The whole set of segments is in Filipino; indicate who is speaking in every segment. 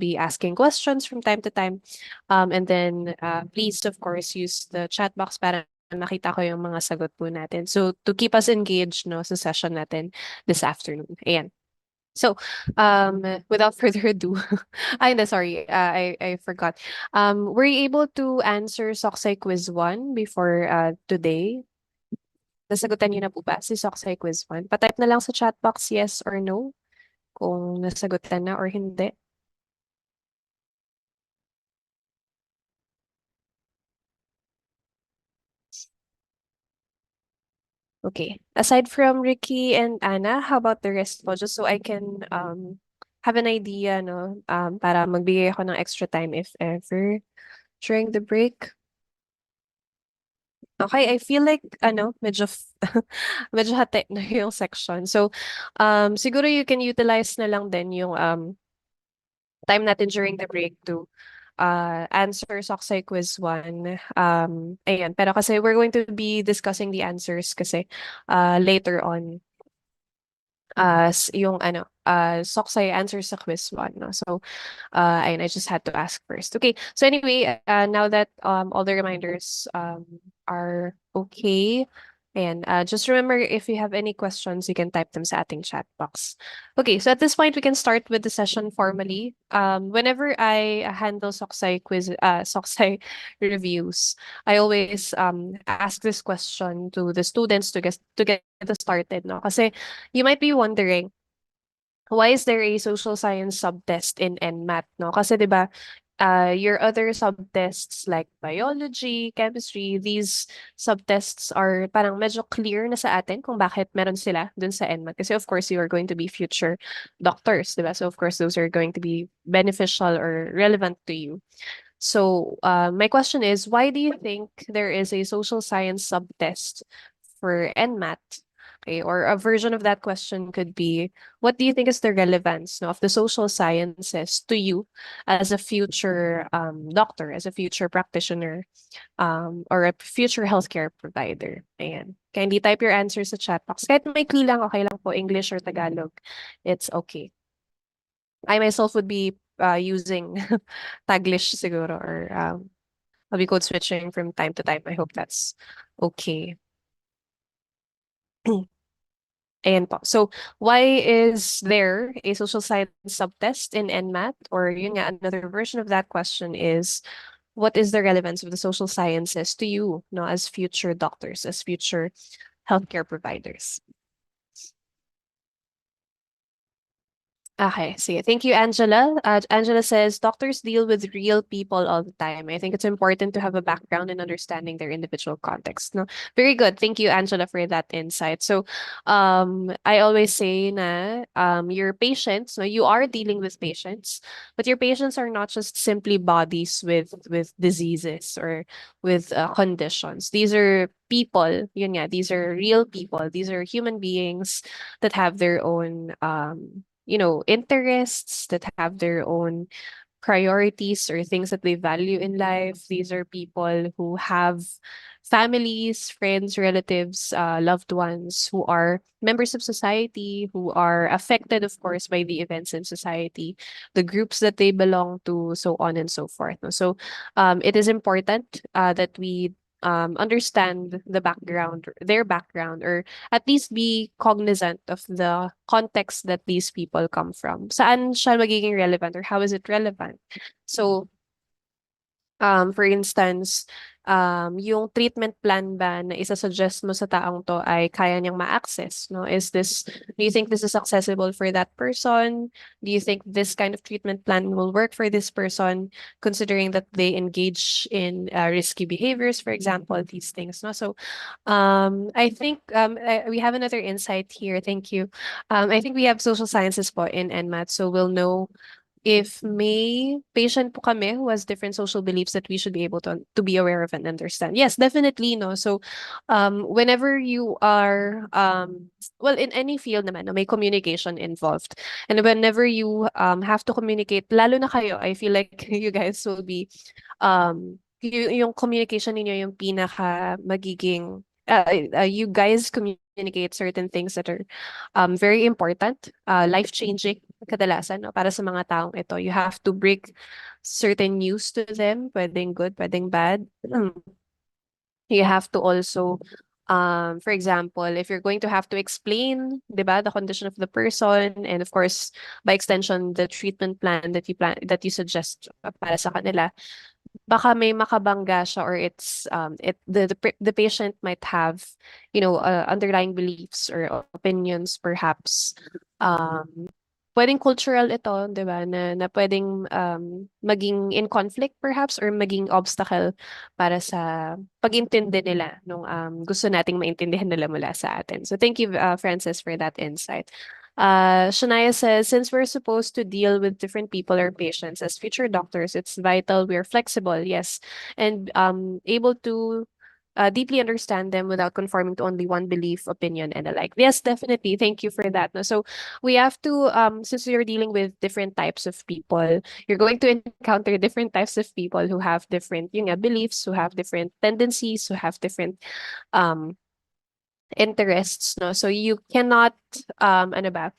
Speaker 1: be asking questions from time to time. And then please, of course, use the chat box para makita ko yung mga sagot po natin. So to keep us engaged no sa session natin this afternoon. Ayan. So, without further ado, no, sorry, I forgot. Were you able to answer Socksai Quiz 1 before today? Nasagutan niyo na po ba si Socksai Quiz 1? Patype na lang sa chat box yes or no kung nasagutan na or hindi. Okay. Aside from Ricky and Anna, how about the rest po? Just so I can have an idea, no? Para magbigay ako ng extra time if ever during the break. Okay, I feel like medyo medyo hati na yung section. So, siguro you can utilize na lang din yung time natin during the break to answer Socksai Quiz 1. Ayan, pero kasi we're going to be discussing the answers kasi later on yung Socksai answers sa quiz 1, no? So, ayun, I just had to ask first. Okay, so anyway, now that all the reminders are okay, and just remember if you have any questions, you can type them sa ating chat box. Okay, so at this point, we can start with the session formally. Whenever I handle Socksai quiz, Socksai reviews, I always ask this question to the students to get us started, no? Kasi you might be wondering, why is there a social science subtest in NMAT, no? Kasi 'di ba, your other subtests like biology, chemistry, these subtests are parang medyo clear na sa atin kung bakit meron sila dun sa NMAT. Kasi of course, you are going to be future doctors, 'di ba? So of course, those are going to be beneficial or relevant to you. So, my question is, why do you think there is a social science subtest for NMAT? Okay, or a version of that question could be, what do you think is the relevance, no, of the social sciences to you as a future doctor, as a future practitioner, or a future healthcare provider? Ayan. Kindly type your answers sa chat box. Kahit may lang, okay lang po, English or Tagalog. It's okay. I myself would be using Taglish siguro or I'll be code switching from time to time. I hope that's okay. Ayan po. So, why is there a social science subtest in NMAT? Or yun nga, another version of that question is, what is the relevance of the social sciences to you, no, as future doctors, as future healthcare providers? Okay, sige. Thank you, Angela. Angela says, doctors deal with real people all the time. I think it's important to have a background in understanding their individual context. No, very good. Thank you, Angela, for that insight. So, I always say na, your patients, no, you are dealing with patients, but your patients are not just simply bodies with diseases or with conditions. These are people. Yun nga, these are real people. These are human beings that have their own interests, that have their own priorities or things that they value in life. These are people who have families, friends, relatives, loved ones who are members of society, who are affected, of course, by the events in society, the groups that they belong to, so on and so forth. No? So it is important that we understand their background, or at least be cognizant of the context that these people come from. Saan siya magiging relevant or how is it relevant? So, for instance, yung treatment plan ba na isa-suggest mo sa taong to ay kaya niyang ma-access, no? Do you think this is accessible for that person? Do you think this kind of treatment plan will work for this person, considering that they engage in risky behaviors, for example, these things, no? So, I think we have another insight here. Thank you. I think we have social sciences po in NMAT, so we'll know if may patient po kami who has different social beliefs that we should be able to be aware of and understand. Yes, definitely, no. So, whenever you are well, in any field naman, no, may communication involved, and whenever you have to communicate, lalo na kayo, I feel like you guys will be yung communication ninyo yung pinaka magiging you guys communicate communicate certain things that are very important, life-changing kadalasan, no, para sa mga taong ito. You have to break certain news to them, pwedeng good, pwedeng bad. You have to also, for example, if you're going to have to explain, 'di ba, the condition of the person, and of course, by extension, the treatment plan that you suggest para sa kanila, baka may makabangga siya, or it's the patient might have, underlying beliefs or opinions perhaps, um pwedeng cultural ito, 'di ba, na pwedeng maging in conflict perhaps, or maging obstacle para sa pag-intindi nila nung gusto nating maintindihan nila mula sa atin. So thank you, Francis, for that insight. Shania says, since we're supposed to deal with different people or patients as future doctors, it's vital we're flexible, yes, and able to deeply understand them without conforming to only one belief, opinion, and alike. Yes, definitely. Thank you for that. No? So we have to, since you're dealing with different types of people, you're going to encounter different types of people who have different, beliefs, who have different tendencies, who have different um interests, no? So you cannot, ano ba,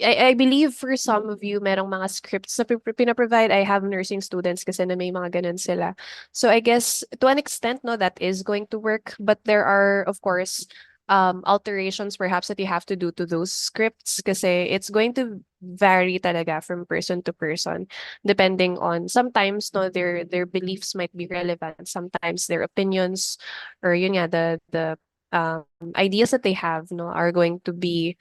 Speaker 1: I believe for some of you, merong mga scripts na pinaprovide. I have nursing students kasi na may mga ganun sila. So I guess to an extent, no, that is going to work. But there are, of course, alterations perhaps that you have to do to those scripts kasi it's going to vary talaga from person to person, depending on, sometimes, no, their beliefs might be relevant. Sometimes their opinions, or yun nga, the um, ideas that they have, no, are going to be,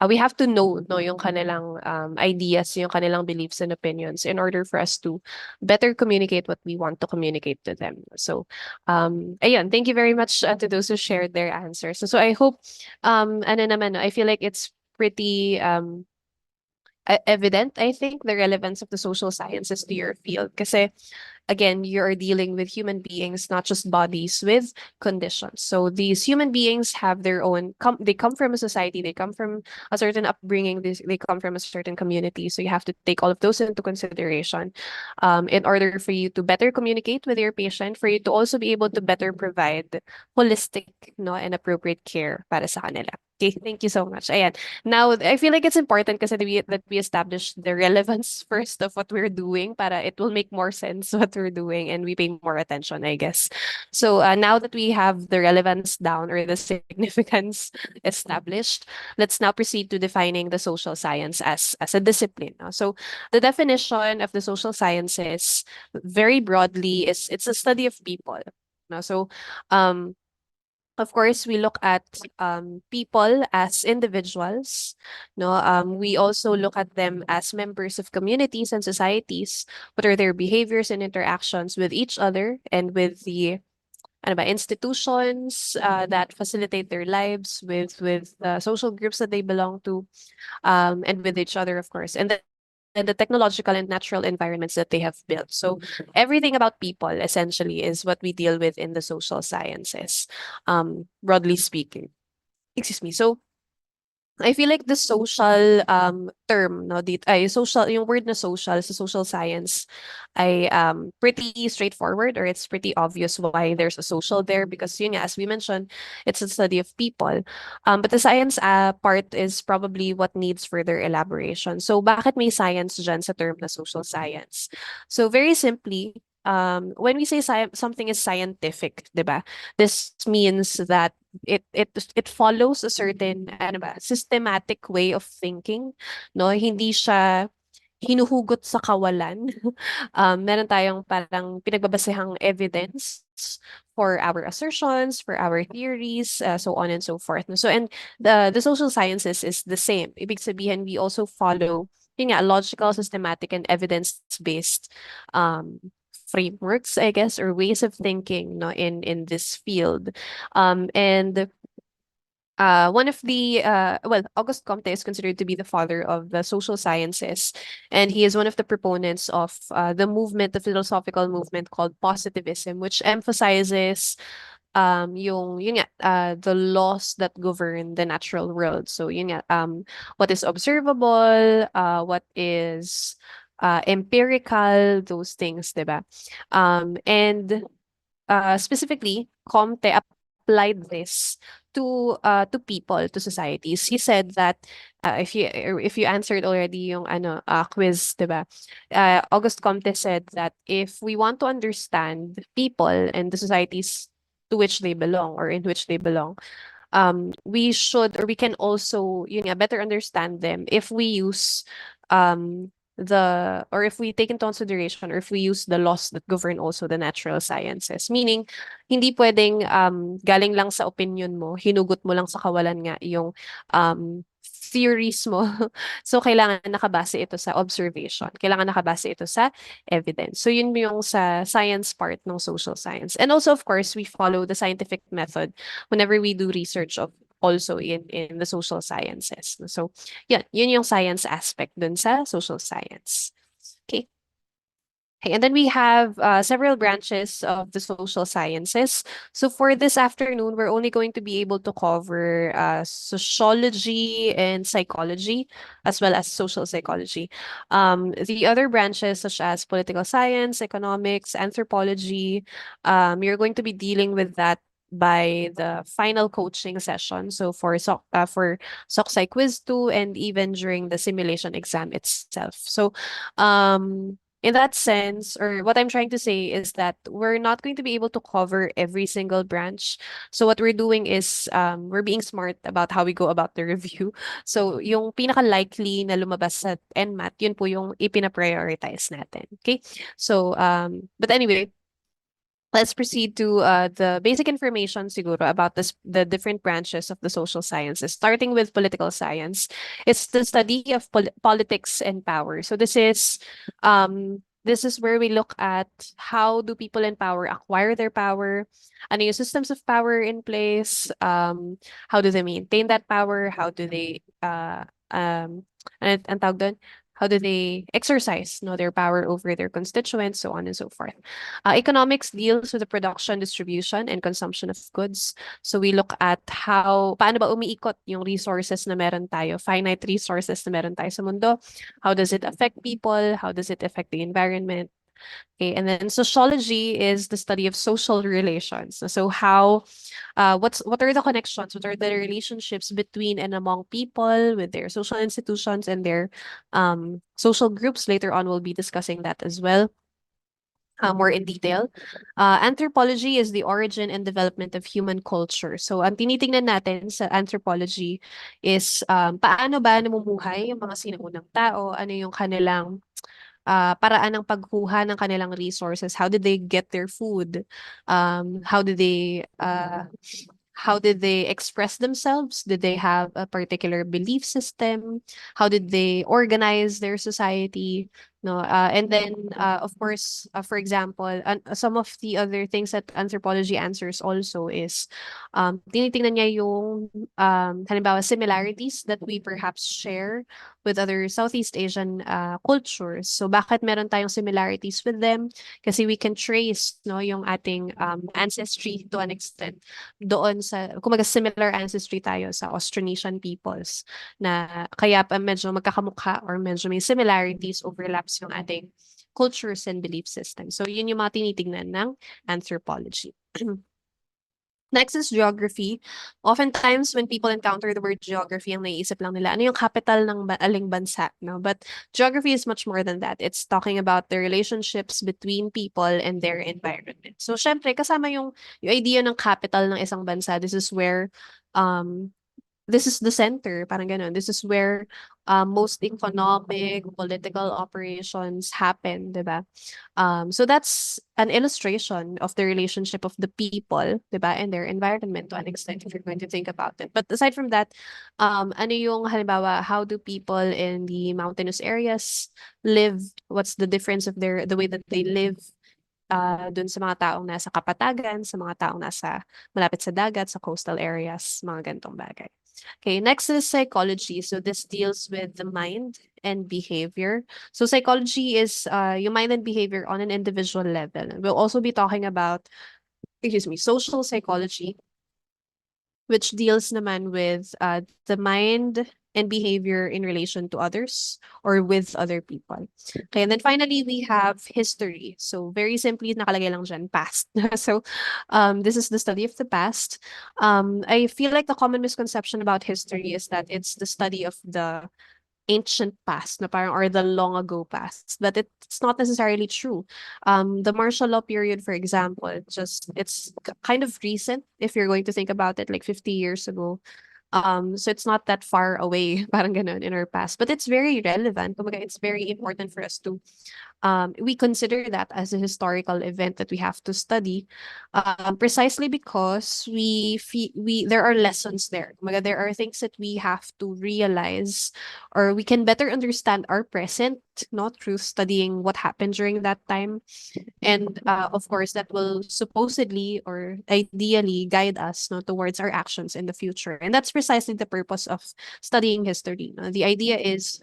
Speaker 1: we have to know, no, yung kanilang ideas, yung kanilang beliefs and opinions, in order for us to better communicate what we want to communicate to them. So, ayun, thank you very much to those who shared their answers. So I hope, ano naman, no, I feel like it's pretty evident, I think, the relevance of the social sciences to your field. Kasi again, you're dealing with human beings, not just bodies with conditions. So these human beings have their own, they come from a society, they come from a certain upbringing, they come from a certain community. So you have to take all of those into consideration, in order for you to better communicate with your patient, for you to also be able to better provide holistic, no, and appropriate care para sa kanila. Okay, thank you so much. Ayan. Now, I feel like it's important kasi that we establish the relevance first of what we're doing, para it will make more sense what we're doing and we pay more attention, I guess. So now that we have the relevance down, or the significance established, let's now proceed to defining the social science as a discipline. No? So the definition of the social sciences, very broadly, is it's a study of people. No? So um, of course, we look at people as individuals. No, we also look at them as members of communities and societies. What are their behaviors and interactions with each other and with the, ano ba, institutions that facilitate their lives, with social groups that they belong to, and with each other, of course, and the technological and natural environments that they have built. So everything about people essentially is what we deal with in the social sciences, broadly speaking. Excuse me. So I feel like the social term, no, ay social, yung word na social sa social science ay pretty straightforward, or it's pretty obvious why there's a social there, because yun nga, as we mentioned, it's a study of people. But the science part is probably what needs further elaboration. So bakit may science dyan sa term na social science? So very simply, when we say something is scientific, 'di ba? This means that it follows a certain, ano ba, systematic way of thinking, no, hindi siya hinuhugot sa kawalan. Meron tayong parang pinagbabasehang evidence for our assertions, for our theories, so on and so forth, no? So and the social sciences is the same. Ibig sabihin, we also follow, yun nga, logical, systematic, and evidence-based um frameworks, I guess, or ways of thinking, no, in this field. And one of the well, Auguste Comte is considered to be the father of the social sciences, and he is one of the proponents of the philosophical movement called positivism, which emphasizes yun nga, the laws that govern the natural world. So yun nga, what is observable, what is empirical, those things, 'di ba? And specifically, Comte applied this to people, to societies. He said that if you answered already yung quiz, 'di ba? August Comte said that if we want to understand people and the societies to which they belong or in which they belong, we should, or we can also yun nga, better understand them if we use or if we take into consideration, or if we use the laws that govern also the natural sciences. Meaning, hindi pwedeng galing lang sa opinion mo, hinugot mo lang sa kawalan nga yung theories mo. So, kailangan nakabase ito sa observation. Kailangan nakabase ito sa evidence. So, yun yung sa science part ng social science. And also, of course, we follow the scientific method whenever we do research of also in the social sciences. So, yun yung science aspect dun sa social science. Okay. Okay, and then we have several branches of the social sciences. So for this afternoon, we're only going to be able to cover sociology and psychology, as well as social psychology. The other branches, such as political science, economics, anthropology, you're going to be dealing with that by the final coaching session. So for SocSci Quiz 2, and even during the simulation exam itself. So in that sense, or what I'm trying to say is that we're not going to be able to cover every single branch. So what we're doing is we're being smart about how we go about the review. So yung pinaka-likely na lumabas sa NMAT, yun po yung ipina-prioritize natin. Okay? So, but anyway, let's proceed to the basic information siguro about the different branches of the social sciences, starting with political science. It's the study of politics and power. So this is where we look at how do people in power acquire their power, ano yung systems of power in place, how do they maintain that power, how do they ang tawag doon? How do they exercise their power over their constituents, so on and so forth. Economics deals with the production, distribution, and consumption of goods. So we look at paano ba umiikot yung resources na meron tayo, finite resources na meron tayo sa mundo. How does it affect people? How does it affect the environment? Okay, and then sociology is the study of social relations. So what are the connections? What are the relationships between and among people with their social institutions and their social groups? Later on, we'll be discussing that as well. More in detail. Anthropology is the origin and development of human culture. So, ang tinitingnan natin sa anthropology is paano ba namumuhay yung mga sinaunang tao, ano yung kanilang paraan ng pagkuha ng kanilang resources. How did they get their food? How did they express themselves? Did they have a particular belief system? How did they organize their society? No, and then of course, for example, some of the other things that anthropology answers also is tinitingnan niya yung halimbawa similarities that we perhaps share with other Southeast Asian cultures. So bakit meron tayong similarities with them? Kasi we can trace yung ating ancestry to an extent doon sa, kumaga similar ancestry tayo sa Austronesian peoples na kaya pa medyo magkakamukha or medyo may similarities, overlaps yung ating cultures and belief systems. So yun yung mga tinitingnan ng anthropology. Next is geography. Oftentimes, when people encounter the word geography, ang naiisip lang nila, ano yung capital ng aling bansa, no? But geography is much more than that. It's talking about the relationships between people and their environment. So, syempre, kasama yung idea ng capital ng isang bansa. This is the center, parang ganun. This is where most economic, political operations happen, diba? So that's an illustration of the relationship of the people, diba, and their environment to an extent, if you're going to think about it. But aside from that, ano yung halimbawa, how do people in the mountainous areas live? What's the difference of the way that they live? Dun sa mga taong nasa kapatagan, sa mga taong nasa malapit sa dagat, sa coastal areas, mga ganitong bagay. Okay, next is psychology. So this deals with the mind and behavior. So psychology is your mind and behavior on an individual level. We'll also be talking about, social psychology, which deals naman with the mind and behavior in relation to others or with other people. Okay, and then finally, we have history. So very simply, nakalagay lang dyan, past. So this is the study of the past. I feel like the common misconception about history is that it's the study of the ancient past, na parang, or the long ago past, but it's not necessarily true. The martial law period, for example, it's kind of recent if you're going to think about it, like 50 years ago. So it's not that far away, parang ganun, in our past, but it's very relevant. Kumbaga, it's very important for us to we consider that as a historical event that we have to study, precisely because we there are lessons there. Kumbaga, there are things that we have to realize, or we can better understand our present, not through studying what happened during that time. And of course, that will supposedly or ideally guide us, no, towards our actions in the future. And that's precisely the purpose of studying history. The idea is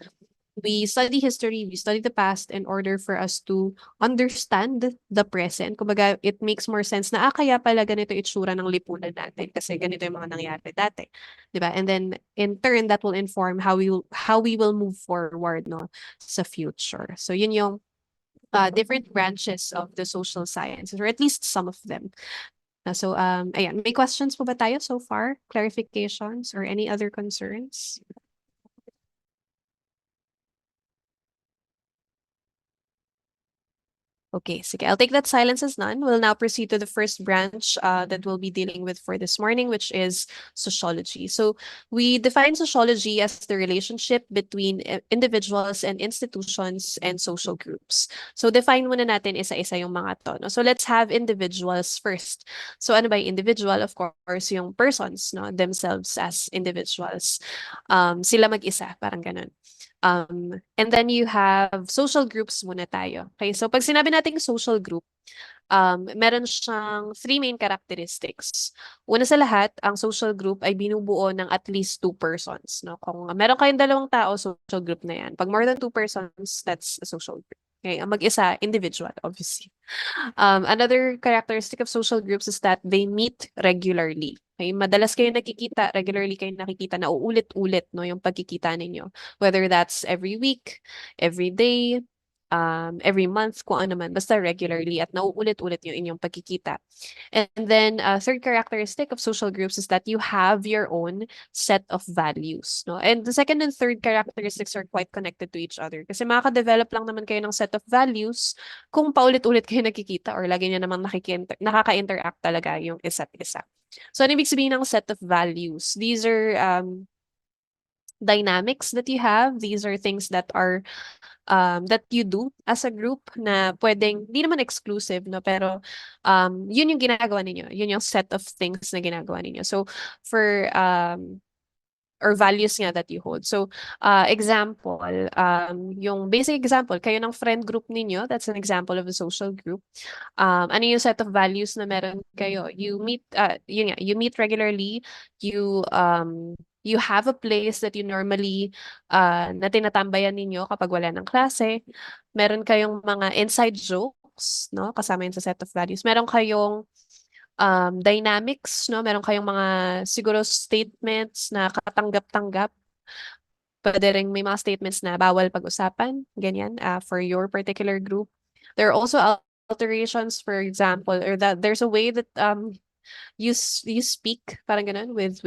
Speaker 1: we study history, we study the past in order for us to understand the present. Kumbaga, it makes more sense na, kaya pala ganito itsura ng lipunan natin kasi ganito yung mga nangyari dati. 'Di ba? And then, in turn, that will inform how we will move forward, no, sa future. So, yun yung different branches of the social sciences, or at least some of them. So, ayan, may questions po ba tayo so far? Clarifications or any other concerns? Okay, sige. I'll take that silence as none. We'll now proceed to the first branch that we'll be dealing with for this morning, which is sociology. So we define sociology as the relationship between individuals and institutions and social groups. So define muna natin isa-isa yung mga to. No? So let's have individuals first. So ano ba yung individual? Of course, yung persons, no, themselves as individuals. Sila mag-isa, parang ganun. And then you have social groups muna tayo. Okay, so pag sinabi nating social group, meron siyang three main characteristics. Una sa lahat, ang social group ay binubuo ng at least two persons. No? Kung meron kayong dalawang tao, social group na yan. Pag more than two persons, that's a social group. Okay, ang mag-isa, individual, obviously. Another characteristic of social groups is that they meet regularly. Okay, madalas kayo nakikita, regularly kayo nakikita na uulit-ulit, no, yung pagkikita ninyo. Whether that's every week, every day, every month, kung ano man, basta regularly at nauulit-ulit yung inyong pagkikita. And then, third characteristic of social groups is that you have your own set of values. No? And the second and third characteristics are quite connected to each other. Kasi makaka-develop lang naman kayo ng set of values kung paulit-ulit kayo nakikita or lagi nyo namang nakaka-interact talaga yung isa't isa. So, ano ibig sabihin ng set of values? These are dynamics that you have. These are things that are that you do as a group na pwedeng, di naman exclusive, no? Pero yun yung ginagawa ninyo. Yun yung set of things na ginagawa ninyo. So, for or values nga that you hold. So, example, yung basic example, kayo ng friend group ninyo, that's an example of a social group. Ano yung set of values na meron kayo? You meet, yun nga, you meet regularly, you have a place that you normally na tinatambayan ninyo kapag wala ng klase. Meron kayong mga inside jokes, no? Kasama yun sa set of values. Meron kayong dynamics, no? Meron kayong mga siguro statements na katanggap-tanggap. Pwede rin may mga statements na bawal pag-usapan, ganyan, for your particular group. There are also alterations, for example, or that there's a way that you speak, parang ganun, with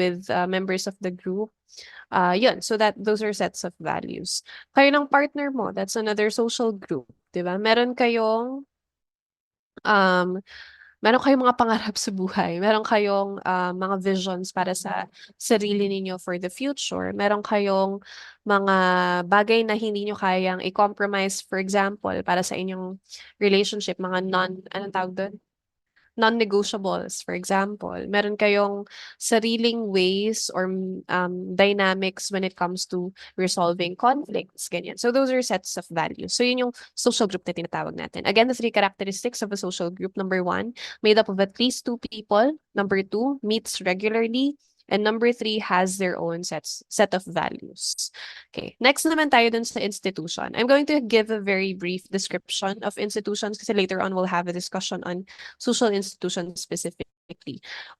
Speaker 1: members of the group. Yun, so that those are sets of values. Kayo ng partner mo, that's another social group, di ba? Um, meron kayong mga pangarap sa buhay. Meron kayong mga visions para sa sarili ninyo for the future. Meron kayong mga bagay na hindi nyo kayang i-compromise, for example, para sa inyong relationship, mga anong tawag doon? Non-negotiables, for example. Meron kayong sariling ways or dynamics when it comes to resolving conflicts, ganyan. So those are sets of values. So yun yung social group na tinatawag natin. Again, the three characteristics of a social group. Number one, made up of at least two people. Number two, meets regularly. And number three, has their own set of values. Okay, next naman tayo dun sa institution. I'm going to give a very brief description of institutions kasi later on we'll have a discussion on social institutions specifically.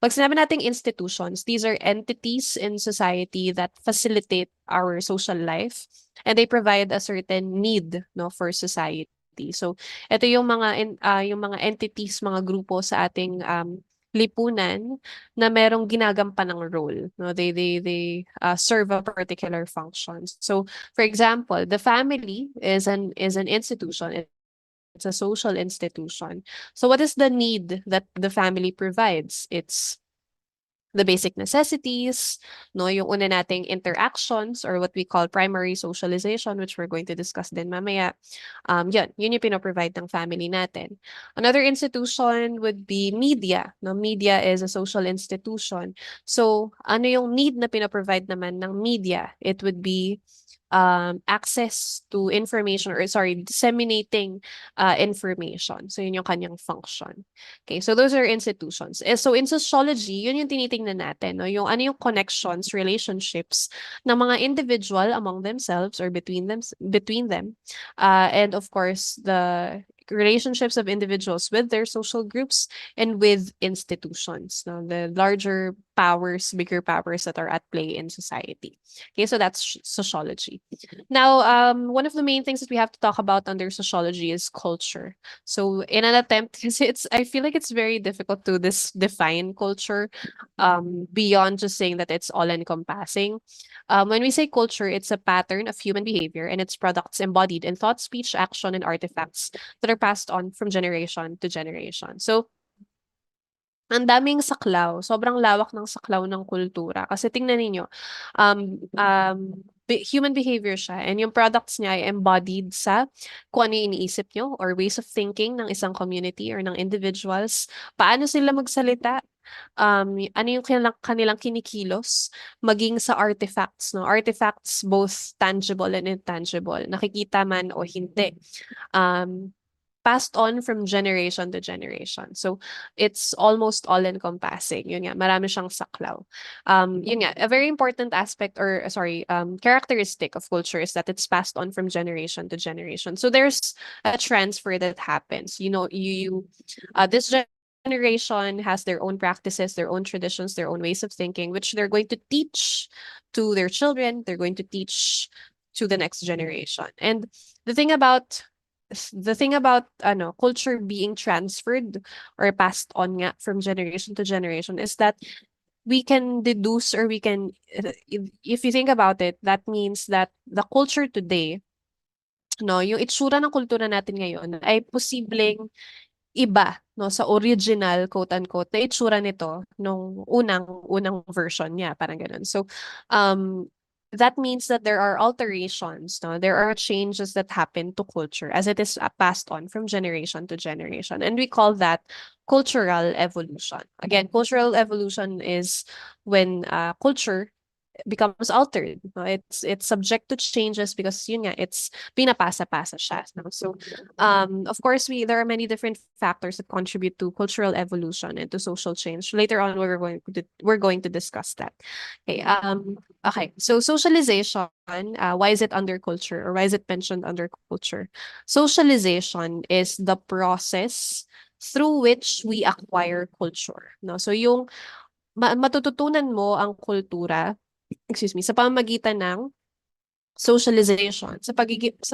Speaker 1: Pag sinabi nating institutions, these are entities in society that facilitate our social life and they provide a certain need, no, for society. So, ito yung yung mga entities, mga grupo sa ating lipunan na merong ginagampanang role, no? They serve a particular function. So, for example, the family is an institution. It's a social institution. So what is the need that the family provides? It's the basic necessities, no, yung una nating interactions or what we call primary socialization, which we're going to discuss din mamaya. Yun yung pinoprovide ng family natin. Another institution would be media. No, media is a social institution. So, ano yung need na pinoprovide naman ng media? It would be access to information or sorry, disseminating information. So, yun yung kanyang function. Okay, so those are institutions. So in sociology, yun yung tinitingnan natin, no? Yung ano yung connections, relationships ng mga individual among themselves or between them. And of course, the relationships of individuals with their social groups and with institutions, no? The larger powers, bigger powers that are at play in society. Okay, so that's sociology. Now, one of the main things that we have to talk about under sociology is culture. So in an attempt, because I feel like it's very difficult to define culture, beyond just saying that it's all encompassing. When we say culture, it's a pattern of human behavior and its products embodied in thought, speech, action, and artifacts that are passed on from generation to generation. So ang daming saklaw, sobrang lawak ng saklaw ng kultura. Kasi tingnan ninyo, human behavior siya and yung products niya ay embodied sa kung ano yung iniisip nyo or ways of thinking ng isang community or ng individuals. Paano sila magsalita? Ano yung kanilang kinikilos? Maging sa artifacts, no? Artifacts both tangible and intangible. Nakikita man o hindi. Um, Passed on from generation to generation. So it's almost all encompassing. Yun nga, marami siyang saklaw. Yun nga, a very important aspect or sorry, characteristic of culture is that it's passed on from generation to generation. So there's a transfer that happens. You know, this generation has their own practices, their own traditions, their own ways of thinking, which they're going to teach to their children. They're going to teach to the next generation. And the thing about ano culture being transferred or passed on nga from generation to generation is that we can deduce or we can if you think about it, that means that the culture today, no, yung itsura ng kultura natin ngayon ay posibleng iba, no, sa original, quote unquote, na itsura nito nung unang version niya, parang ganun. So, that means that there are alterations, no? There are changes that happen to culture as it is passed on from generation to generation. And we call that cultural evolution. Again, cultural evolution is when culture becomes altered. No? It's subject to changes because yun nga, it's pinapasa-pasa siya. No? So, of course, there are many different factors that contribute to cultural evolution and to social change. Later on, we're going to discuss that. Okay. Okay. So socialization. Why is it under culture or why is it mentioned under culture? Socialization is the process through which we acquire culture. No, so yung matututunan mo ang kultura, excuse me, sa pamamagitan ng socialization, sa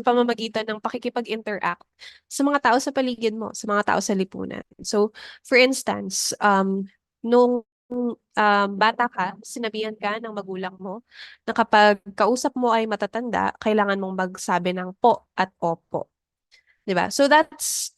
Speaker 1: pamamagitan ng pakikipag-interact sa mga tao sa paligid mo, sa mga tao sa lipunan. So, for instance, nung bata ka, sinabihan ka ng magulang mo na kapag kausap mo ay matatanda, kailangan mong magsabi ng po at opo. 'Di ba? So that's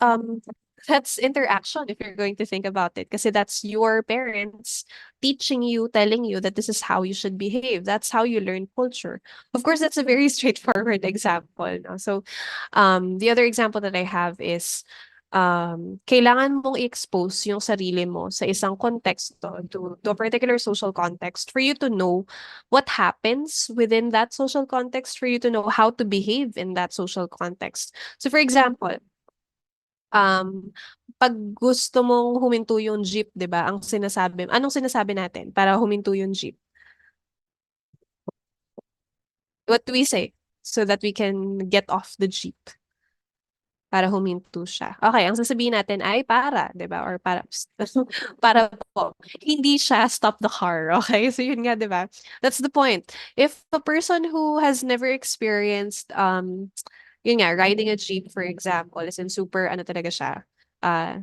Speaker 1: interaction if you're going to think about it. Kasi that's your parents teaching you, telling you that this is how you should behave. That's how you learn culture. Of course, that's a very straightforward example. No? So, the other example that I have is kailangan mong i-expose yung sarili mo sa isang konteksto, to a particular social context for you to know what happens within that social context, for you to know how to behave in that social context. So for example, um, pag gusto mong huminto yung jeep, 'di ba? Anong sinasabi natin para huminto yung jeep? What do we say so that we can get off the jeep? para huminto siya. Okay, ang sasabihin natin ay para, 'di ba? Or para para po. Hindi siya stop the car, okay? So yun nga, 'di ba? That's the point. If a person who has never experienced yun nga, riding a jeep for example, is in super ano talaga siya, uh,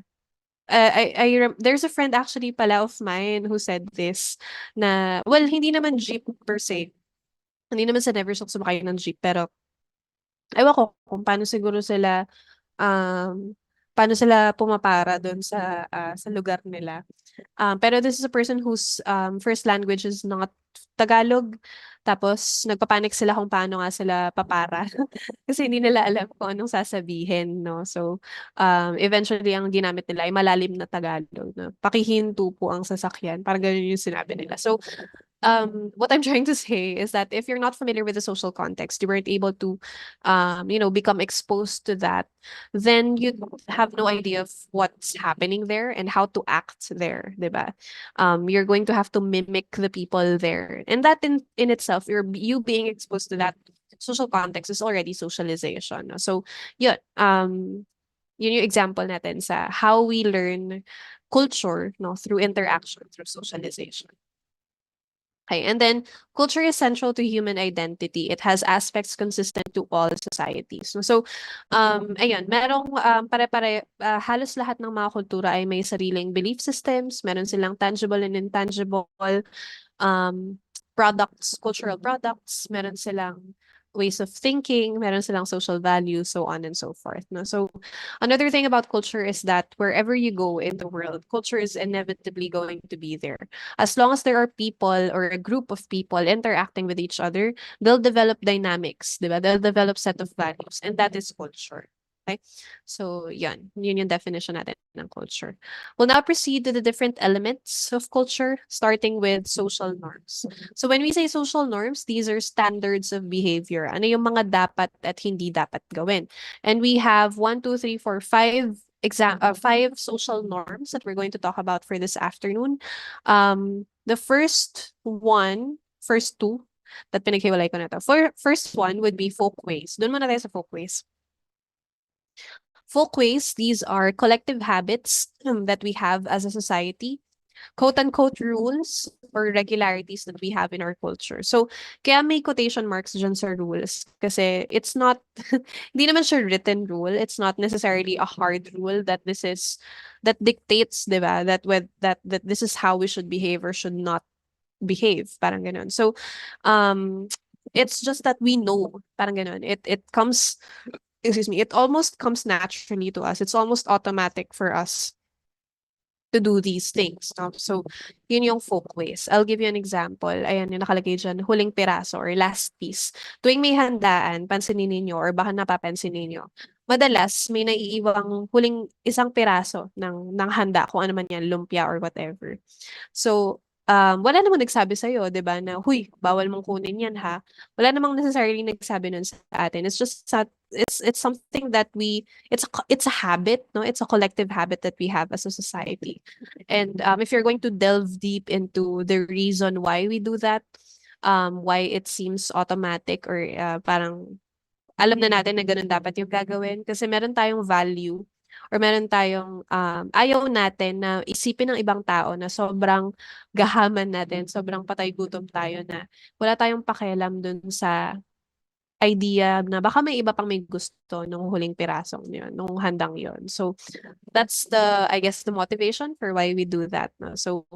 Speaker 1: there's a friend actually pala of mine who said this na, well, hindi naman jeep per se. Hindi naman sa never siyang sumakay ng jeep, pero ewan ko kung um, paano sila pumapara dun sa lugar nila. Pero this is a person whose first language is not Tagalog. Tapos nagpapanik sila kung paano nga sila papara. Kasi hindi nila alam kung anong sasabihin, no? So, eventually, ang ginamit nila ay malalim na Tagalog, no? Pakihinto po ang sasakyan. Parang ganun yung sinabi nila. So, what I'm trying to say is that if you're not familiar with the social context, you weren't able to, become exposed to that, then you have no idea of what's happening there and how to act there, diba? You're going to have to mimic the people there, and that in itself, you being exposed to that social context is already socialization. No? So, yun, yun yung example natin sa how we learn culture, no, through interaction, through socialization. Okay, and then culture is central to human identity. It has aspects consistent to all societies. No? So, ayun, merong pare-pare, halos lahat ng mga kultura ay may sariling belief systems, meron silang tangible and intangible um, products, cultural products, meron silang ways of thinking, meron silang social values, so on and so forth. No? So another thing about culture is that wherever you go in the world, culture is inevitably going to be there. As long as there are people or a group of people interacting with each other, they'll develop dynamics, diba? They'll develop set of values, and that is culture. Okay? So, yun yung definition natin ng culture. We'll now proceed to the different elements of culture, starting with social norms. So when we say social norms, these are standards of behavior. Ano yung mga dapat at hindi dapat gawin? And we have 5 social norms that we're going to talk about for this afternoon. The first two, that pinaghiwalay ko na to. First one would be folkways. Doon muna tayo sa folkways. Folkways, these are collective habits that we have as a society, quote-unquote rules or regularities that we have in our culture. So, kaya may quotation marks dyan sa rules kasi it's not, hindi naman siya written rule. It's not necessarily a hard rule that dictates, di ba, that this is how we should behave or should not behave. Parang ganun. So, it's just that we know, parang ganun. It comes, excuse me, it almost comes naturally to us. It's almost automatic for us to do these things. No? So, yun yung folkways. I'll give you an example. Ayan, yung nakalagay dyan, huling piraso or last piece. Tuwing may handaan, pansinin ninyo or baka napapansin ninyo, madalas may naiiwang huling isang piraso ng handa, kung ano man yan, lumpia or whatever. So, wala namang nagsabi sa'yo, di ba, na, huy, bawal mong kunin yan, ha? Wala namang necessarily nagsabi nun sa atin. It's just it's something that it's a habit, no? It's a collective habit that we have as a society. And if you're going to delve deep into the reason why we do that, why it seems automatic or parang alam na natin na ganun dapat yung gagawin kasi meron tayong value or meron tayong ayaw natin na isipin ng ibang tao na sobrang gahaman natin, sobrang patay gutom tayo na wala tayong pakialam dun sa idea na baka may iba pang may gusto nung huling pirasong yun, nung handang yun. So, that's I guess, the motivation for why we do that. No? So,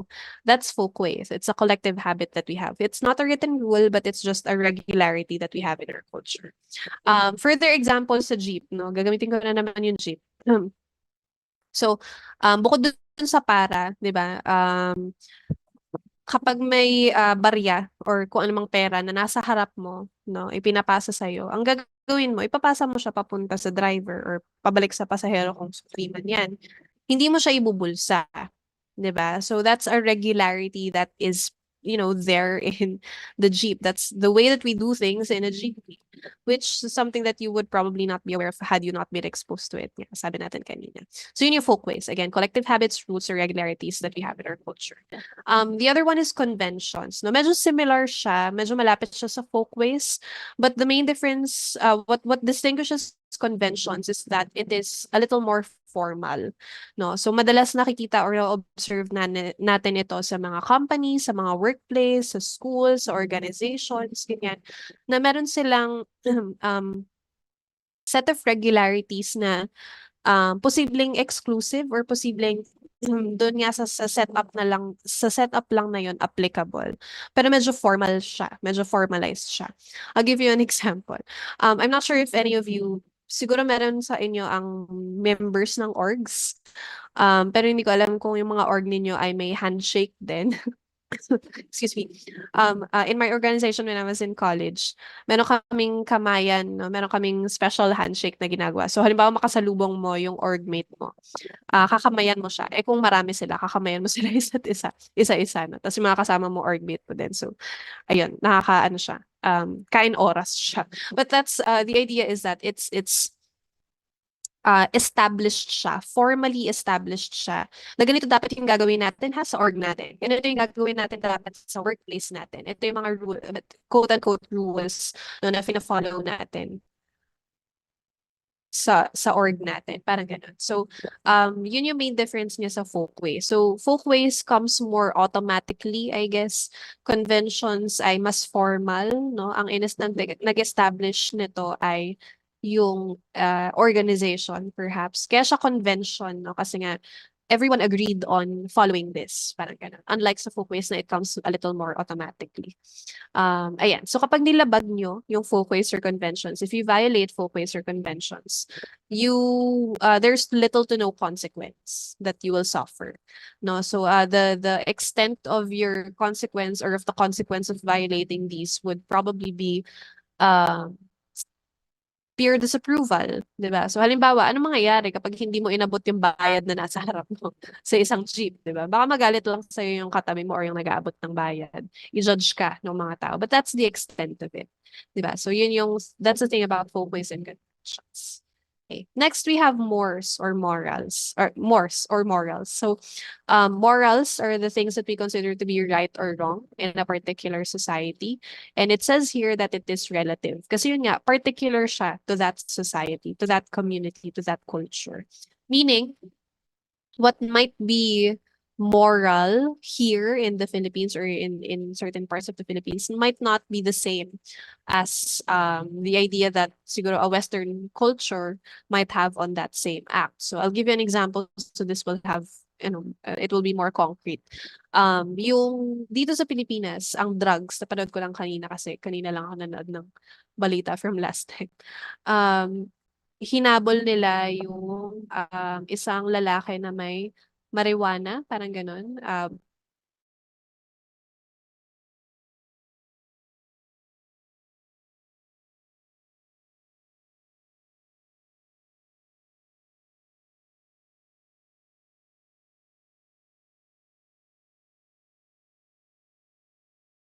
Speaker 1: that's folkways. It's a collective habit that we have. It's not a written rule, but it's just a regularity that we have in our culture. Further examples sa jeep, no? Gagamitin ko na naman yung jeep. So, bukod dun sa para, di ba? Kapag may barya or kung anumang pera na nasa harap mo, no, ipinapasa sa iyo, ang gagawin mo, ipapasa mo siya papunta sa driver or pabalik sa pasahero kung sukli man 'yan. Hindi mo siya ibubulsa, 'di ba? So that's a regularity that is, there in the Jeep. That's the way that we do things in a Jeep, which is something that you would probably not be aware of had you not been exposed to it. Yeah, sabi natin kanina. So yun yung folkways. Again, collective habits, rules, or regularities that we have in our culture. The other one is conventions. No, medyo similar siya, medyo malapit siya sa folkways, but the main difference, what distinguishes conventions is that it is a little more formal, no? So madalas nakikita or observe natin ito sa mga companies, sa mga workplace, sa schools, sa organizations, ganyan, na meron silang um, set of regularities na posibleng exclusive or posibleng doon nga sa setup na lang, sa setup lang na yon applicable. Pero medyo formal siya, medyo formalized siya. I'll give you an example. I'm not sure if any of you, siguro meron sa inyo ang members ng orgs. Pero hindi ko alam kung yung mga org ninyo ay may handshake din. Excuse me. In my organization when I was in college, meron kaming kamayan, no? Meron kaming special handshake na ginagawa. So, halimbawa makasalubong mo yung orgmate mo, kakamayan mo siya. Eh kung marami sila, kakamayan mo sila isa't isa, isa-isa, no? Tapos yung mga kasama mo orgmate mo din. So, ayun, nakakaano siya. Kain oras siya. But that's, the idea is that it's established siya, formally established siya, na ganito dapat yung gagawin natin ha sa org natin. Ganito yung gagawin natin dapat sa workplace natin. Ito yung mga rule, quote-unquote rules no, na fina-follow natin sa org natin. Parang ganun. So, yun yung main difference niya sa folkway. So, folkways comes more automatically, I guess. Conventions ay mas formal, no? Ang nag-establish nito ay yung organization, perhaps. Kaya siya convention, no? Kasi nga, everyone agreed on following this. Parang ganun. Unlike sa folkways na it comes a little more automatically. Ayan. So kapag nilabag nyo yung folkways or conventions, if you violate folkways or conventions, there's little to no consequence that you will suffer. No, so the extent of your consequence or of the consequence of violating these would probably be um peer disapproval, 'di ba? So halimbawa, anong mangyayari kapag hindi mo inabot yung bayad na nasa harap mo sa isang jeep, 'di ba? Baka magalit lang sa yung katabi mo or yung nag-aabot ng bayad. I-judge ka ng mga tao. But that's the extent of it, 'di ba? So that's the thing about folkways and conventions. Okay. Next, we have mores or morals. So, morals are the things that we consider to be right or wrong in a particular society. And it says here that it is relative. Kasi yun nga, particular siya to that society, to that community, to that culture. Meaning, what might be moral here in the Philippines or in certain parts of the Philippines might not be the same as the idea that siguro a Western culture might have on that same act. So I'll give you an example. So this will have, it will be more concrete. Yung dito sa Pilipinas, ang drugs, napanood ko lang kanina kasi kanina lang ako nanood ng balita from last time. Hinabol nila yung isang lalaki na may marijuana, parang ganun.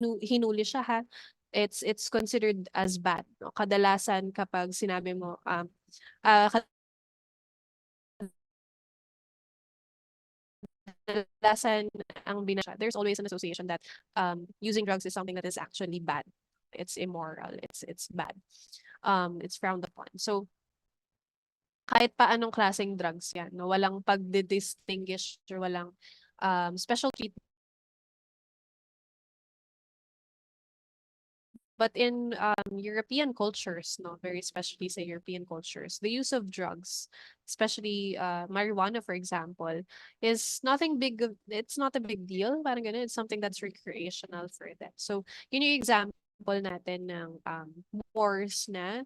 Speaker 1: Hinuli siya ha. It's considered as bad. No? Kadalasan kapag sinabi mo, uh, kadalasan ang there's always an association that using drugs is something that is actually bad. It's immoral. It's bad. It's frowned upon. So kahit pa anong klaseng drugs yan, no? Walang pagdi-distinguish or walang special treatment. But in European cultures, no, very especially sa European cultures, the use of drugs, especially marijuana, for example, is nothing big. It's not a big deal. Parang ganun. It's something that's recreational for them. So, yun yung example natin ng wars na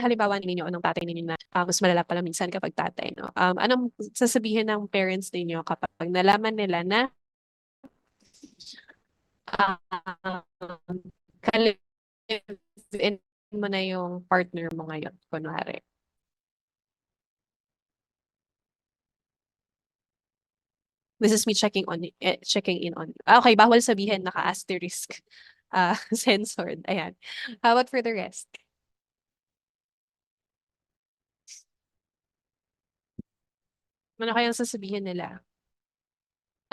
Speaker 1: halimbawa ninyo o ng tatay ninyo na mas malala pala minsan kapag tatay, no? Anong sasabihin ng parents ninyo kapag nalaman nila na um, ka-live-in mo na yung partner mo ngayon, kunwari? This is me checking in on. Okay, bawal sabihin naka-asterisk censored. Ayan. How about for the rest? Ano kayang sasabihin nila?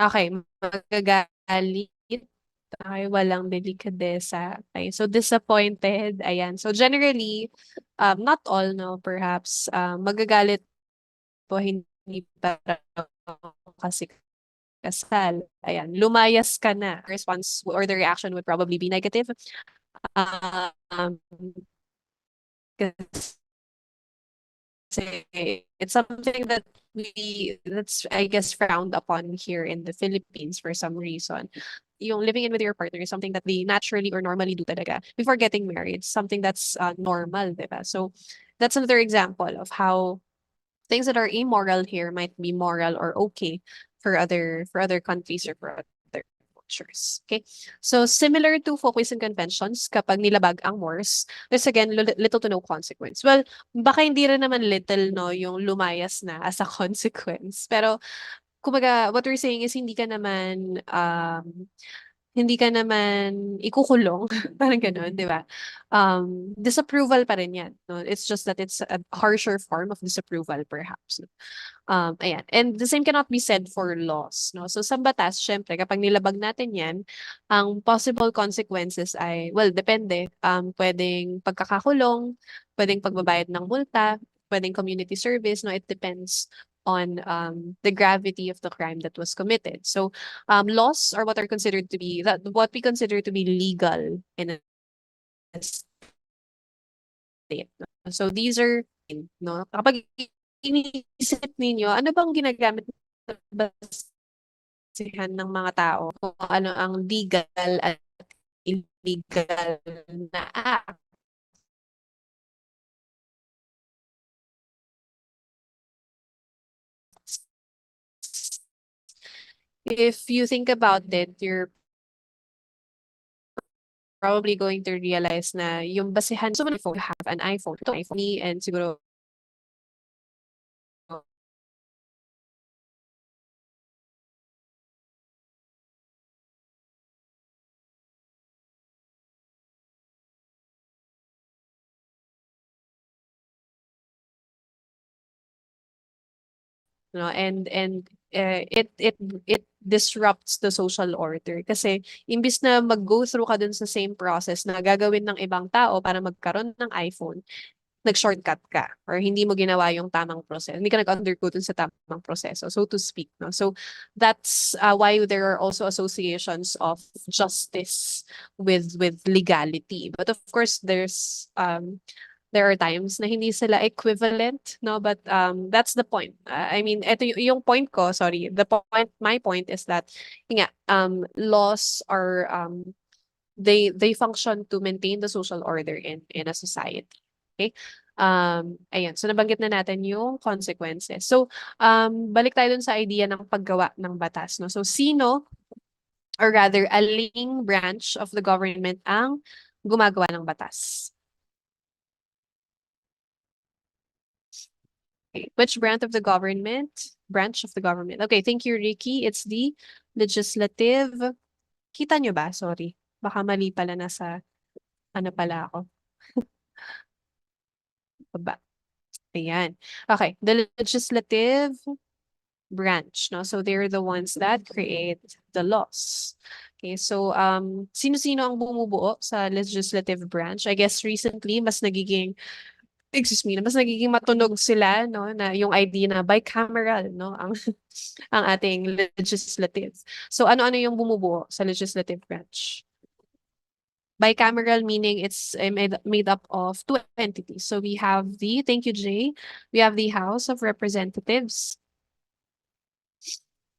Speaker 1: Okay, magagalit. Okay, walang delikadesa. Okay, so disappointed. Ayan. So generally, not all, no, perhaps, magagalit po hindi para kasi kasal. Ayan, lumayas ka na. Response or the reaction would probably be negative. Um, Kasi it's something that that's I guess frowned upon here in the Philippines for some reason. Yung living in with your partner is something that they naturally or normally do talaga before getting married. Something that's normal, diba? So that's another example of how things that are immoral here might be moral or okay for other countries or for other cultures. Okay? So similar to folkways and conventions, kapag nilabag ang Moors, there's again little to no consequence. Well, baka hindi rin naman little no yung lumayas na as a consequence. Pero kumbaga what we're saying is hindi ka naman ikukulong, parang gano'n, 'di ba? Disapproval pa rin 'yan, no? It's just that it's a harsher form of disapproval perhaps. No? Ayan. And the same cannot be said for laws, no? So sa batas, syempre, kapag nilabag natin 'yan, ang possible consequences ay, well, depende. Pwedeng pagkakakulong, pwedeng pagbabayad ng multa, pwedeng community service, no? It depends on the gravity of the crime that was committed. So laws are what are considered to be that what we consider to be legal in a state. No? So these are no kapag iniisip ninyo ano bang ginagamit na basihan ng mga tao kung ano ang legal at illegal na act. If you think about it, you're probably going to realize na yung basihan so many phone have an iPhone, ito iPhone me and siguro no it disrupts the social order kasi imbis na mag-go through ka dun sa same process na gagawin ng ibang tao para magkaroon ng iPhone, nag-shortcut ka or hindi mo ginawa yung tamang proseso. Hindi ka nag-undergo dun sa tamang proseso, so to speak. No? So that's why there are also associations of justice with legality. But of course, there are times na hindi sila equivalent, no? But that's the point. I mean, ito yung point ko, sorry. My point is that, yun nga, laws are, they function to maintain the social order in a society. Okay? Ayan. So, nabanggit na natin yung consequences. So, balik tayo dun sa idea ng paggawa ng batas, no? So, sino, or rather, aling branch of the government ang gumagawa ng batas? Okay. Which branch of the government? Branch of the government. Okay, thank you, Ricky. It's the legislative. Kita nyo ba? Sorry. Baka mali pala nasa, ano pala ako. Baba. Ayan. Okay, the legislative branch, no? So they're the ones that create the laws. Okay, so sino-sino ang bumubuo sa legislative branch? I guess recently mas nagiging excuse me, mas nagiging matunog sila, no, na yung idea na bicameral, no, ang ang ating legislative. So ano-ano yung bumubuo sa legislative branch? Bicameral meaning it's made up of two entities. So we have thank you, Jay, we have the House of Representatives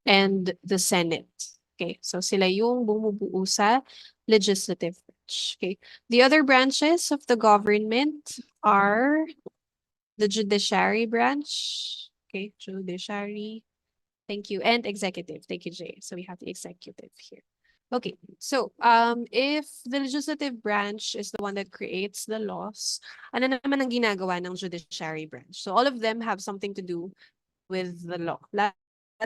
Speaker 1: and the Senate. Okay, so sila yung bumubuo sa legislative branch. Okay, the other branches of the government are the judiciary branch. Okay, judiciary. Thank you. And executive. Thank you, Jay. So we have the executive here. Okay, so if the legislative branch is the one that creates the laws, ano naman ang ginagawa ng judiciary branch? So all of them have something to do with the law. Lahat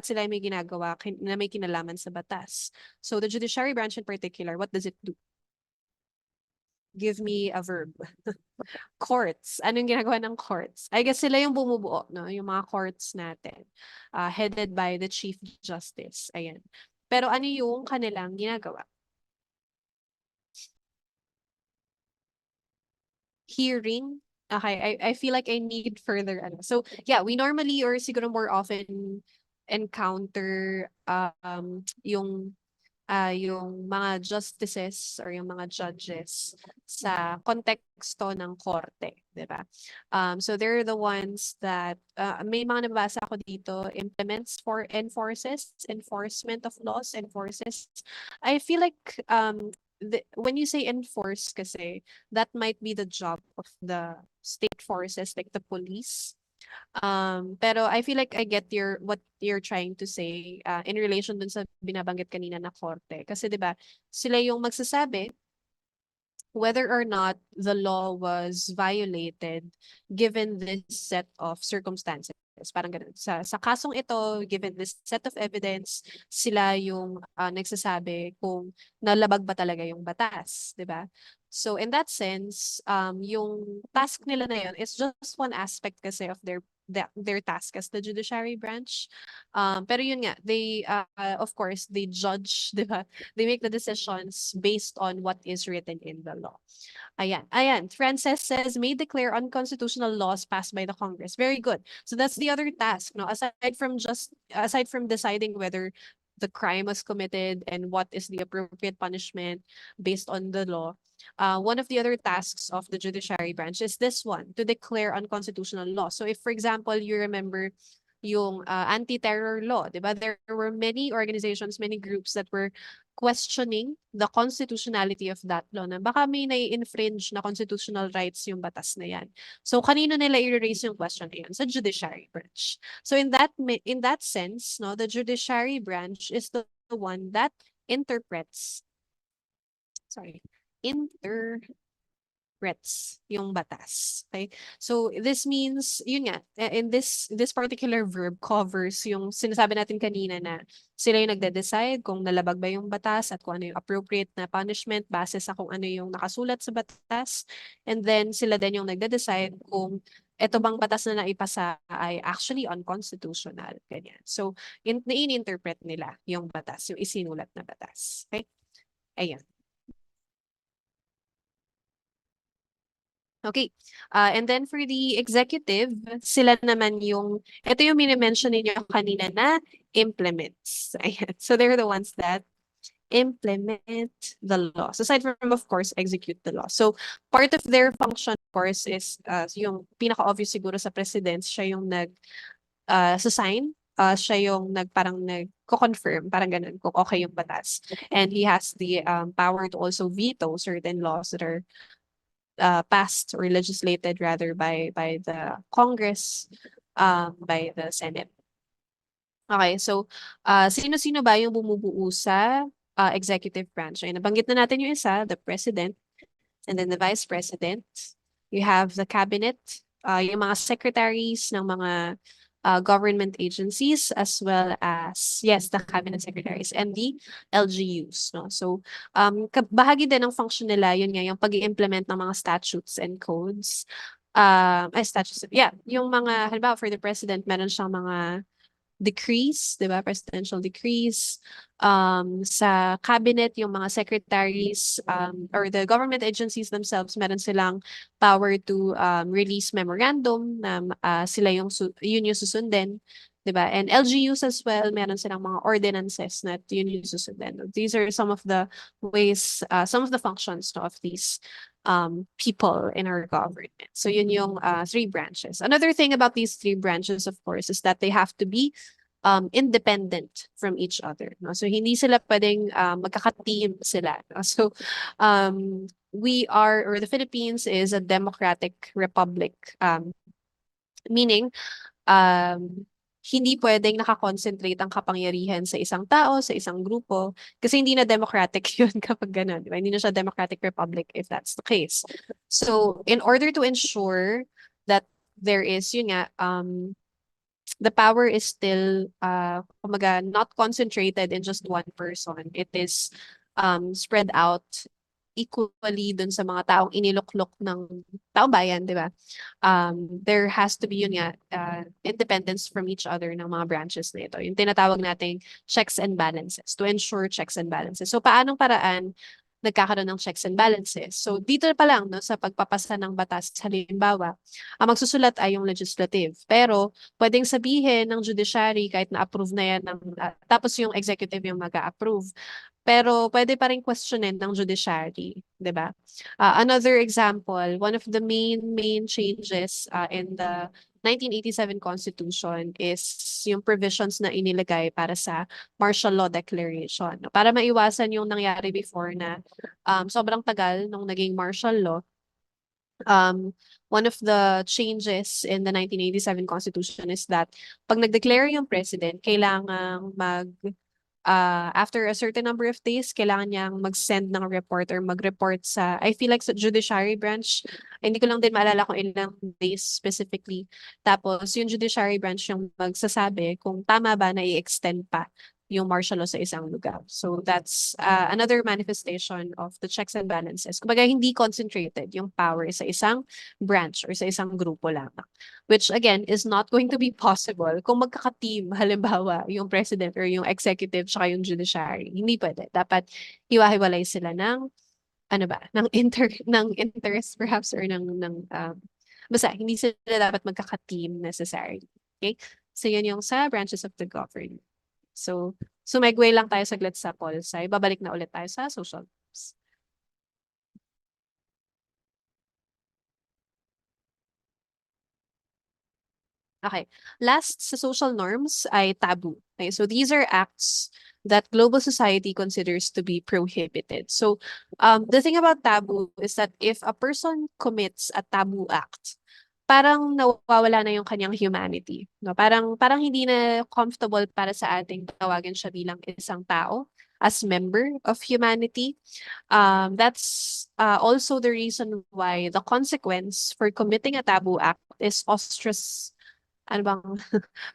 Speaker 1: sila may ginagawa na may kinalaman sa batas. So the judiciary branch in particular, what does it do? Give me a verb. Courts. Anong ginagawa ng courts? I guess sila yung bumubuo, no? Yung mga courts natin. Headed by the Chief Justice. Ayan. Pero ano yung kanilang ginagawa? Hearing. Okay, I feel like I need further ano. So, yeah, we normally or siguro more often encounter yung mga justices or yung mga judges sa konteksto ng korte, 'di ba? So they're the ones that may mga nabasa ako dito, implements for enforcement of laws, enforces. I feel like when you say enforce kasi, that might be the job of the state forces like the police. Pero I feel like I get what you're trying to say in relation dun sa binabanggit kanina na korte. Kasi 'di ba, sila yung magsasabi whether or not the law was violated given this set of circumstances. Parang ganun. Sa kasong ito, given this set of evidence, sila yung nagsasabi kung nalabag ba talaga yung batas, di ba? So in that sense, yung task nila na yun is just one aspect kasi of their task as the judiciary branch. Pero yun nga, they, of course, they judge, di ba? They make the decisions based on what is written in the law. Ayan. Ayan. Frances says, may declare unconstitutional laws passed by the Congress. Very good. So that's the other task. No? Aside from deciding whether the crime was committed and what is the appropriate punishment based on the law, one of the other tasks of the judiciary branch is this one, to declare unconstitutional law. So if, for example, you remember yung anti-terror law, di ba? There were many organizations, many groups that were questioning the constitutionality of that law na baka may nai-infringe na constitutional rights yung batas na yan. So kanino nila i-raise yung question na yan? Sa judiciary branch. So in that sense, no, the judiciary branch is the one that interprets, sorry, yung batas. Okay? So this means, yun nga, in this particular verb covers yung sinasabi natin kanina na sila yung nagde-decide kung nalabag ba yung batas at kung ano yung appropriate na punishment base sa kung ano yung nakasulat sa batas. And then sila din yung nagde-decide kung eto bang batas na naipasa ay actually unconstitutional. Ganyan. So, in-interpret nila yung batas, yung isinulat na batas. Okay? Ayan. Okay. And then for the executive, sila naman ito yung mini-mention ninyo kanina na implements. Ayan. So they're the ones that implement the laws. Aside from, of course, execute the law. So part of their function, of course, is yung pinaka-obvious siguro sa president, siya yung sa-sign. Siya yung parang nagko-confirm, parang ganun, kung okay yung batas. And he has the power to also veto certain laws that are passed or legislated rather by the Congress, by the Senate. Okay, so sino-sino ba yung bumubuo sa executive branch? Ay, nabanggit na natin yung isa, the president, and then the vice president. You have the cabinet, yung mga secretaries ng mga government agencies, as well as, yes, the cabinet secretaries and the LGUs. No? So, bahagi din ng function nila, yun nga, yung pag-i-implement ng mga statutes and codes. Statutes, yeah, yung mga, halimbawa for the president, meron siyang mga decrees, di ba? Presidential decrees. Sa cabinet, yung mga secretaries or the government agencies themselves, meron silang power to release memorandum na sila yun yung susundin. Diba? And LGUs as well, meron silang mga ordinances na yun yung susundin. These are some of the ways, some of the functions no, of these people in our government. So yun yung three branches. Another thing about these three branches, of course, is that they have to be independent from each other. No? So hindi sila pwedeng magkaka-team sila. No? So the Philippines is a democratic republic, meaning hindi pwedeng nakakonsentrate ang kapangyarihan sa isang tao, sa isang grupo, kasi hindi na democratic yun kapag gano'n. Diba? Hindi na siya democratic republic if that's the case. So, in order to ensure that there is, yun nga, the power is still, kumaga, not concentrated in just one person. It is spread out equally dun sa mga taong iniluklok ng taong bayan, di ba? There has to be yun nga, independence from each other ng mga branches na ito. Yung tinatawag nating checks and balances, to ensure checks and balances. So paanong paraan nagkakaroon ng checks and balances? So dito pa lang no, sa pagpapasa ng batas, halimbawa, ang magsusulat ay yung legislative. Pero pwedeng sabihin ng judiciary kahit na-approve na yan, tapos yung executive yung mag-a-approve. Pero pwede pa rin questionin ng judiciary, 'di ba? Another example, one of the main changes in the 1987 Constitution is yung provisions na inilagay para sa martial law declaration. Para maiwasan yung nangyari before na sobrang tagal nung naging martial law, um, one of the changes in the 1987 Constitution is that pag nag-declare yung president, kailangang after a certain number of days, kailangan niyang mag-send ng report or mag-report sa, I feel like sa judiciary branch, hindi ko lang din maalala kung ilang days specifically. Tapos, yung judiciary branch yung magsasabi kung tama ba na i-extend pa yung martial law sa isang lugar. So that's another manifestation of the checks and balances. Kumbaga, hindi concentrated yung power sa isang branch or sa isang grupo lamang. Which again, is not going to be possible kung magkaka-team, halimbawa, yung president or yung executive tsaka yung judiciary. Hindi pwede. Dapat hiwa-hiwalay sila ng, ano ba, ng interest perhaps or basta, hindi sila dapat magkaka-team necessarily. Okay? So, yun yung sa branches of the government. So, sumegway lang tayo saglit sa policy. Babalik na ulit tayo sa social norms. Okay. Last sa social norms ay taboo. Okay, so these are acts that global society considers to be prohibited. So the thing about taboo is that if a person commits a taboo act, parang nawawala na yung kanyang humanity. No? Parang hindi na comfortable para sa ating tawagin siya bilang isang tao as member of humanity. That's also the reason why the consequence for committing a taboo act is ano bang,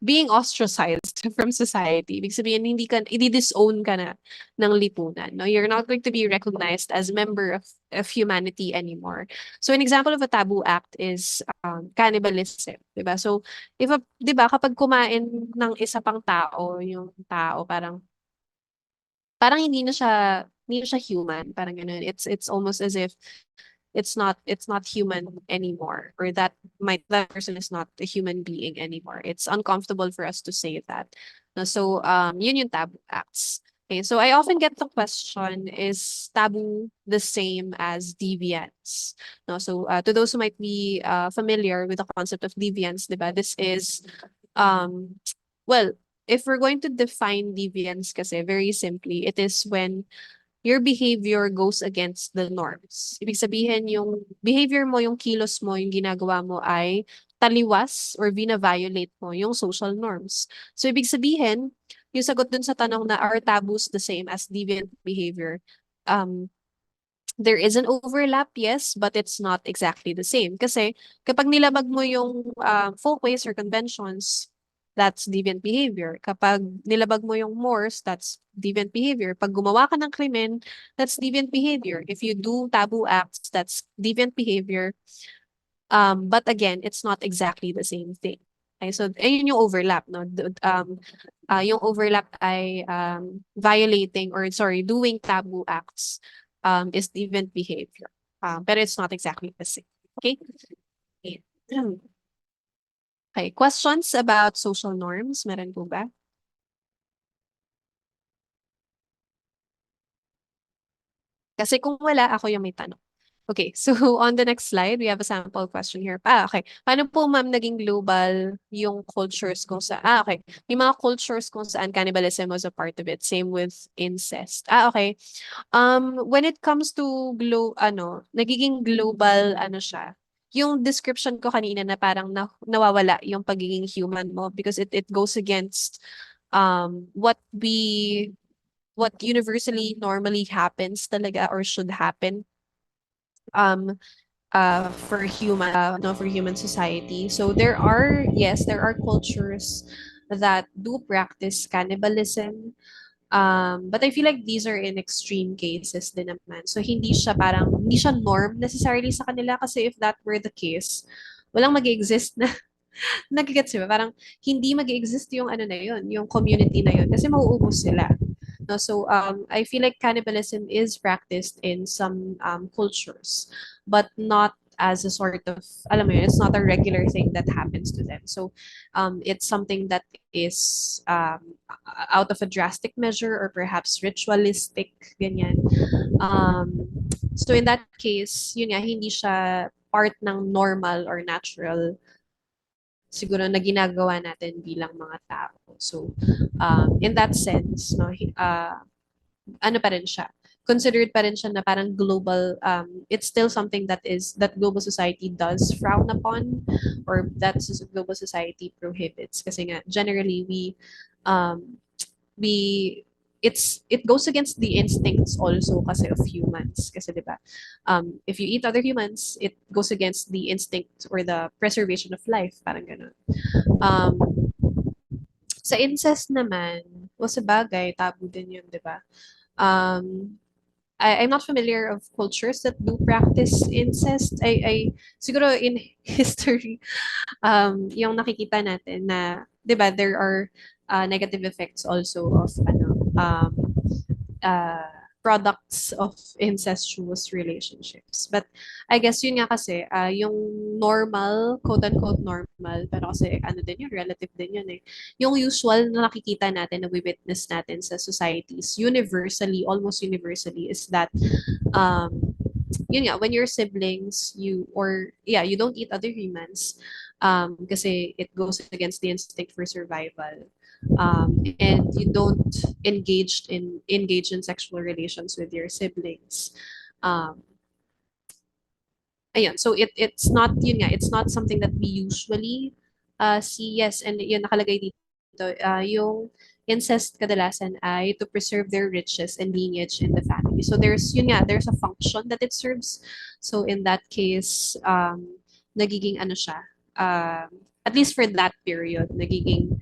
Speaker 1: being ostracized from society. Ibig sabihin, i-disown ka na ng lipunan. No? You're not going to be recognized as member of humanity anymore. So an example of a taboo act is cannibalism. Diba? So, diba, kapag kumain ng isa pang tao, yung tao parang hindi na siya human. Parang ganun. It's almost as if it's not human anymore, or that person is not a human being anymore. It's uncomfortable for us to say that. No, so yun yung taboo acts. Okay, so I often get the question, is taboo the same as deviance? No, so to those who might be familiar with the concept of deviance, diba? This is well, if we're going to define deviance kasi very simply, it is when your behavior goes against the norms. Ibig sabihin, yung behavior mo, yung kilos mo, yung ginagawa mo ay taliwas or vina-violate mo yung social norms. So, ibig sabihin, yung sagot dun sa tanong na are taboos the same as deviant behavior? There is an overlap, yes, but it's not exactly the same. Kasi kapag nilabag mo yung folkways or conventions, that's deviant behavior. Kapag nilabag mo yung mores, that's deviant behavior. Pag gumawa ka ng krimen, that's deviant behavior. If you do taboo acts, that's deviant behavior. But again, it's not exactly the same thing. Okay, so ayun yung overlap, no? Yung overlap ay violating, or sorry, doing taboo acts is deviant behavior. Pero it's not exactly the same. Okay? Okay. Okay, questions about social norms? Meron po ba? Kasi kung wala, ako yung may tanong. Okay, so on the next slide, we have a sample question here. Okay. Paano po ma'am naging global yung cultures kung okay. May mga cultures kung saan cannibalism was a part of it. Same with incest. Okay. When it comes to nagiging global, siya, yung description ko kanina na parang nawawala yung pagiging human mo because it goes against what universally normally happens talaga or should happen um for human no for human society. So there are cultures that do practice cannibalism. But I feel like these are in extreme cases din naman. So hindi siya norm necessarily sa kanila kasi if that were the case, walang mag-exist na nagigets ba? Parang hindi mag-exist yung ano na yun, yung community na yun kasi mauubos sila. No, so I feel like cannibalism is practiced in some cultures, but not as a sort of, alam mo yun, it's not a regular thing that happens to them. So it's something that is out of a drastic measure or perhaps ritualistic, ganyan. Um, so in that case, yun nga, hindi siya part ng normal or natural siguro na ginagawa natin bilang mga tao. So, in that sense, no, ano pa rin siya, considered pa rin siya na parang global, it's still something that global society does frown upon or that global society prohibits. Kasi nga, generally, um, we it goes against the instincts also kasi of humans kasi 'di ba if you eat other humans it goes against the instinct or the preservation of life parang ganun um sa incest naman o sa bagay tabu din yun 'di ba um I'm not familiar of cultures that do practice incest. I siguro in history, yung nakikita natin na, 'di ba, there are negative effects also of uh, products of incestuous relationships. But I guess yun nga kasi, yung normal, quote-unquote normal, pero kasi ano din yun, relative din yun eh. Yung usual na nakikita natin, na we-witness natin sa societies, universally, almost universally, is that, um, yun nga, when your siblings, you don't eat other humans, kasi it goes against the instinct for survival and you don't engage in sexual relations with your siblings. Um, ayun, so it's not yun nga, it's not something that we usually see. Yes, and yun nakalagay dito, yung incest kadalasan ay to preserve their riches and lineage in the family. So there's a function that it serves. So in that case, nagiging ano siya, at least for that period, nagiging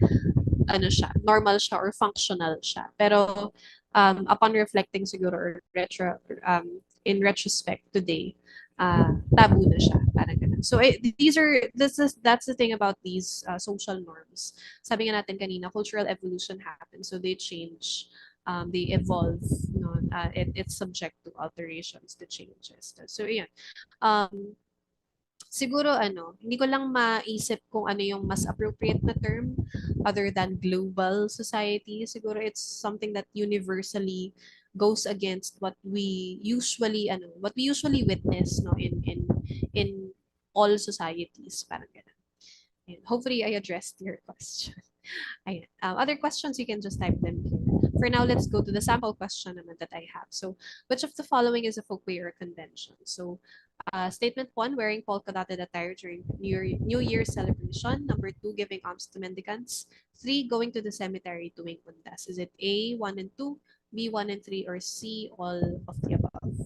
Speaker 1: ano siya, normal siya or functional siya. Pero upon reflecting siguro or in retrospect today, taboo na siya. Parang ganun. So that's the thing about these social norms. Sabi nga natin kanina, cultural evolution happens. So they change, they evolve. No? It's subject to alterations, to changes. So yeah. Siguro hindi ko lang maisip kung ano yung mas appropriate na term other than global society. Siguro it's something that universally goes against what we usually witness no in all societies parang ganun. And hopefully I addressed your question. Ayan. Other questions, you can just type them here. For now, let's go to the sample question naman that I have. So, which of the following is a folkwear convention? So, statement one, wearing polka dotted attire during New Year's celebration. Number two, giving alms to mendicants. Three, going to the cemetery doing undas. Is it A, 1 and 2, B, 1 and 3, or C, all of the above?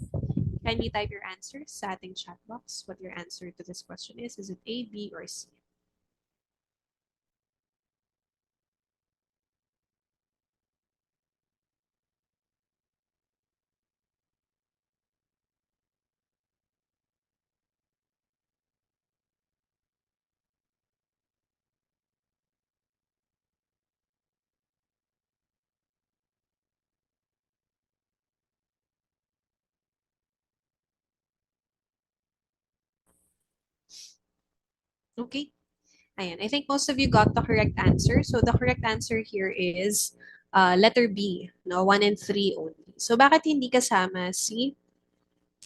Speaker 1: Kindly type your answers sa ating chat box. What your answer to this question is. Is it A, B, or C? Okay. Ayan, I think most of you got the correct answer. So the correct answer here is letter B, no, 1 and 3 only. So bakit hindi kasama si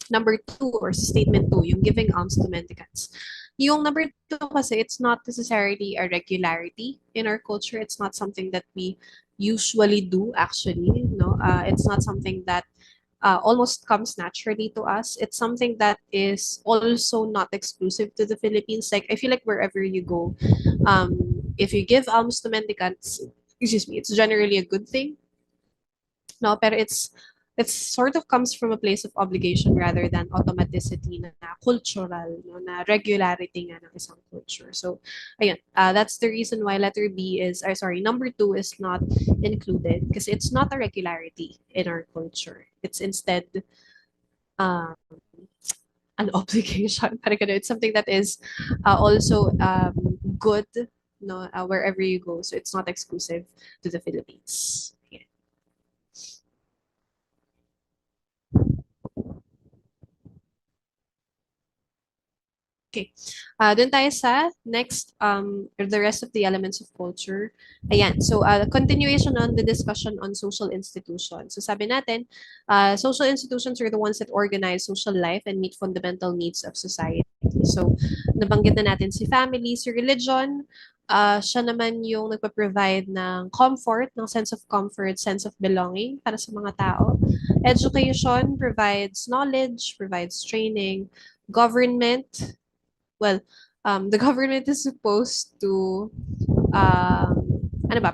Speaker 1: number 2 or statement 2, yung giving alms to mendicants? Yung number 2 kasi it's not necessarily a regularity in our culture. It's not something that we usually do actually, no. It's not something that almost comes naturally to us. It's something that is also not exclusive to the Philippines. Like I feel like wherever you go, um, if you give alms to mendicants, excuse me, it's generally a good thing. No, pero it's It sort of comes from a place of obligation rather than automaticity na cultural, no, na regularity nga ng isang culture. So, ayun, that's the reason why letter B is, number two is not included because it's not a regularity in our culture. It's instead um, an obligation. Parang ganun. It's something that is also good, no, wherever you go. So it's not exclusive to the Philippines. Yeah. Okay. Doon tayo sa next, the rest of the elements of culture. Ayan. So, continuation on the discussion on social institutions. So, sabi natin, social institutions are the ones that organize social life and meet fundamental needs of society. So, nabanggit na natin si family, si religion, siya naman yung nagpa-provide ng comfort, ng sense of comfort, sense of belonging para sa mga tao. Education provides knowledge, provides training. Government, well, the government is supposed to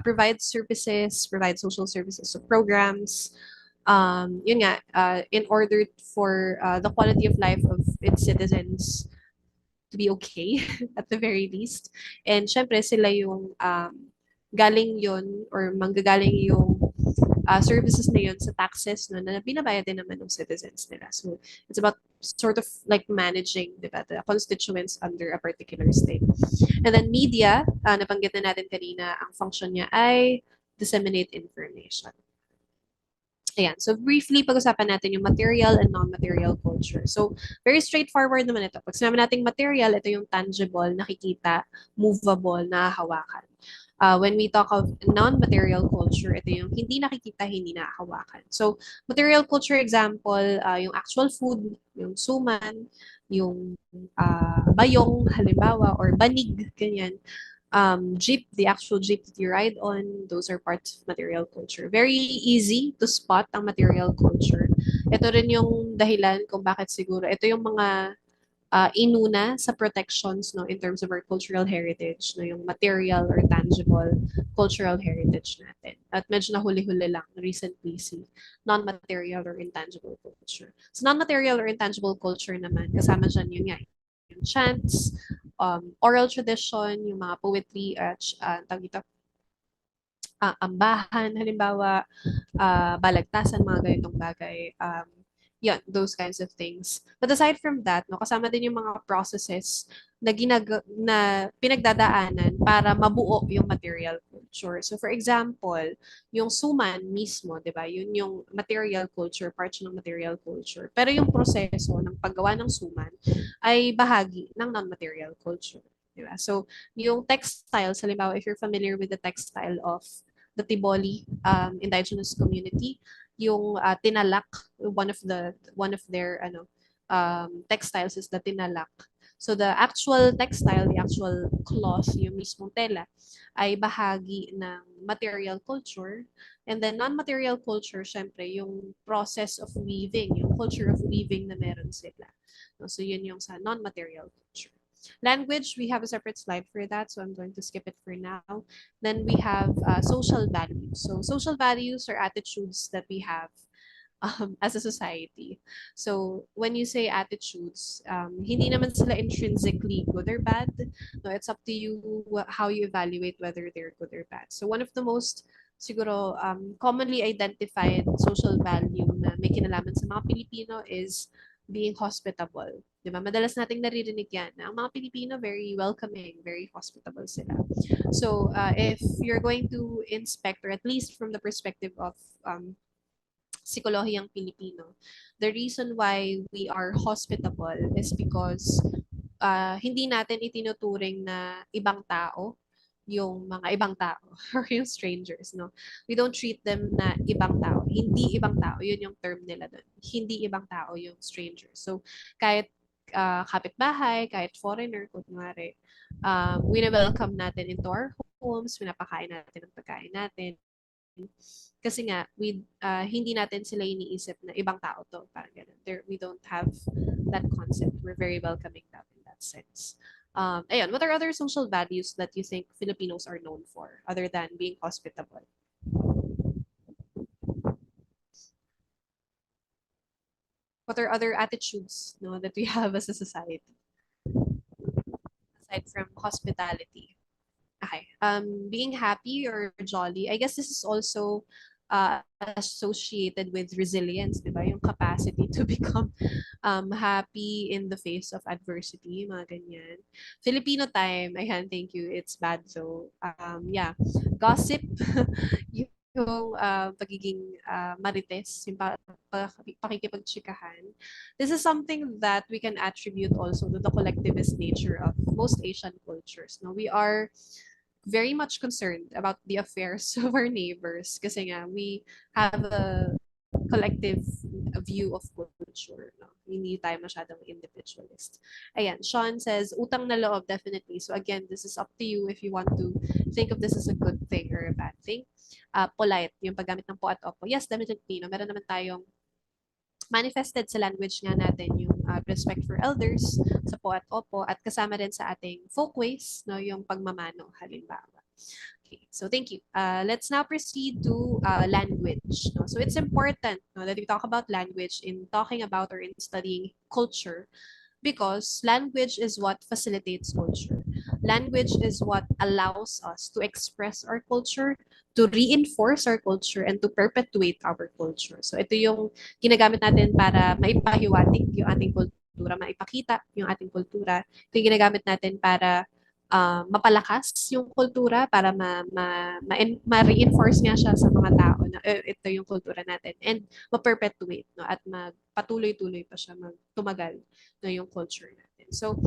Speaker 1: provide services, provide social services, so programs. Yun nga, in order for the quality of life of its citizens to be okay at the very least. And syempre sila yung galing yun or manggagaling yung services na yun sa taxes no, na binabayad din naman ng citizens nila. So it's about sort of like managing, di ba, the constituents under a particular state. And then media, nabanggit na natin kanina, ang function niya ay disseminate information. Ayan. So briefly, pag-usapan natin yung material and non-material culture. So very straightforward naman ito. Pag sinabi nating material, ito yung tangible, nakikita, movable, nahahawakan. When we talk of non-material culture, ito yung hindi nakikita, hindi nahahawakan. So material culture example, yung actual food, yung suman, yung bayong, halimbawa, or banig, ganyan. Jeep, the actual jeep that you ride on, those are parts of material culture. Very easy to spot ang material culture. Ito rin yung dahilan kung bakit siguro ito yung mga inuna sa protections no in terms of our cultural heritage no yung material or tangible cultural heritage natin. At medyo nahuli-huli lang recently si non-material or intangible culture. So non-material or intangible culture naman kasama dyan yun nga yung chants, oral tradition, yung mga poetry at tawag dito, ambahan, halimbawa, balagtasan, mga ganitong bagay. Yun, those kinds of things. But aside from that, no, kasama din yung mga processes na na pinagdadaanan para mabuo yung material culture. So for example, yung suman mismo, 'di ba? Yun yung material culture, parts ng material culture. Pero yung proseso ng paggawa ng suman ay bahagi ng non-material culture. 'Di ba? So yung textiles, halimbawa if you're familiar with the textile of the Tiboli indigenous community, yung tinalak, one of their textiles is the tinalak. So the actual textile, the actual cloth, yung mismong tela, ay bahagi ng material culture. And then non-material culture, syempre, yung process of weaving, yung culture of weaving na meron sila. No, so yun yung sa non-material culture. Language, we have a separate slide for that, so I'm going to skip it for now. Then we have social values. So social values are attitudes that we have as a society. So when you say attitudes, hindi naman sila intrinsically good or bad. No, it's up to you how you evaluate whether they're good or bad. So one of the most siguro commonly identified social value na may kinalaman sa mga Pilipino is being hospitable. Diba? Madalas nating naririnig yan na ang mga Pilipino very welcoming, very hospitable sila. So if you're going to inspect, or at least from the perspective of psikolohiyang Pilipino, the reason why we are hospitable is because hindi natin itinuturing na ibang tao yung mga ibang tao or yung strangers, no? We don't treat them na ibang tao. Hindi ibang tao, yun yung term nila doon. Hindi ibang tao yung strangers. So, kahit kapitbahay, kahit foreigner, kunwari, wini-welcome natin into our homes, pinapakain natin ang pagkain natin. Kasi nga, hindi natin sila iniisip na ibang tao to. Parang ganun. We don't have that concept. We're very welcoming them in that sense. Ayun, what are other social values that you think Filipinos are known for other than being hospitable? what are other attitudes, no, that we have as a society aside from hospitality? Okay. Being happy or jolly, I guess this is also associated with resilience, di ba? Yung capacity to become happy in the face of adversity, mga ganyan. Filipino time, ayan, thank you. It's bad. So, yeah. Gossip, yung pagiging marites, yung pakikipagtsikahan. This is something that we can attribute also to the collectivist nature of most Asian cultures. No, we are very much concerned about the affairs of our neighbors kasi nga we have a collective view of culture. No? Hindi tayo masyadong individualist. Ayan, Sean says, utang na loob, definitely. So again, this is up to you if you want to think of this as a good thing or a bad thing. Polite, yung paggamit ng po at opo. Yes, definitely. No? Meron naman tayong manifested sa language nga natin yung respect for elders sa po at opo at kasama rin sa ating folkways, no, yung pagmamano halimbawa. Okay, so thank you. Let's now proceed to language. No? So it's important, no, that we talk about language in talking about or in studying culture because language is what facilitates culture. Language is what allows us to express our culture, to reinforce our culture, and to perpetuate our culture. So ito yung ginagamit natin para maipahiwatig yung ating kultura, maipakita yung ating kultura. Ito yung ginagamit natin para mapalakas yung kultura, para ma-reinforce nga siya sa mga tao na ito yung kultura natin and ma-perpetuate, no, at magpatuloy-tuloy pa siya magtumagal no, yung culture natin. So,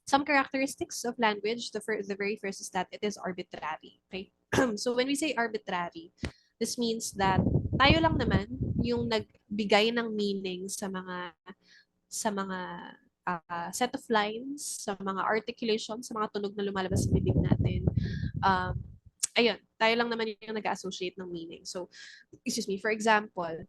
Speaker 1: some characteristics of language, the very first is that it is arbitrary. Okay? So when we say arbitrary, this means that tayo lang naman yung nagbigay ng meaning sa mga set of lines, sa mga articulation, sa mga tunog na lumalabas sa bibig natin. Ayun, tayo lang naman yung nag-associate ng meaning. So, excuse me, for example,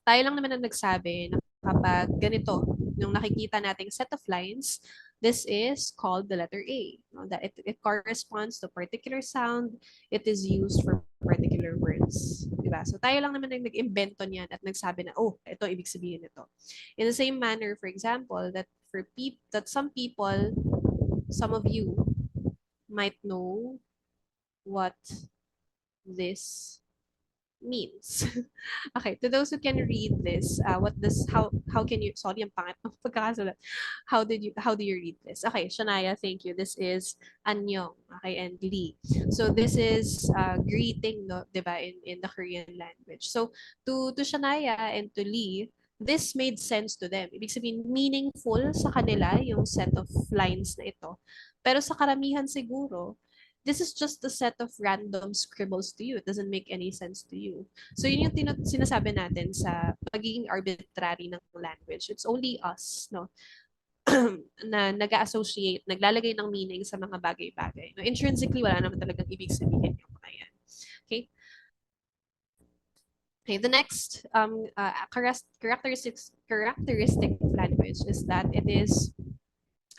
Speaker 1: tayo lang naman ang nagsabi na kapag ganito, yung nakikita nating set of lines, this is called the letter A. No? That it corresponds to a particular sound. It is used for particular words. Diba? So tayo lang naman ang nag-invento niyan at nagsabi na, oh, ito ibig sabihin nito. In the same manner, for example, that some people, some of you might know what this means. Okay, to those who can read this, how can you, sorry, ang pangit ng pagkakasulat. How do you read this? Okay, Shania, thank you. This is Anyong, okay, and Lee. So this is greeting, no, diba, in the Korean language. So to Shania and to Lee, this made sense to them. Ibig sabihin, meaningful sa kanila yung set of lines na ito. Pero sa karamihan siguro, this is just a set of random scribbles to you. It doesn't make any sense to you. So yun yung sinasabi natin sa pagiging arbitrary ng language. It's only us, no, na nag-associate, naglalagay ng meaning sa mga bagay-bagay. No, intrinsically, wala naman talagang ibig sabihin yung mga yan. Okay? Okay, the next characteristic of language is that it is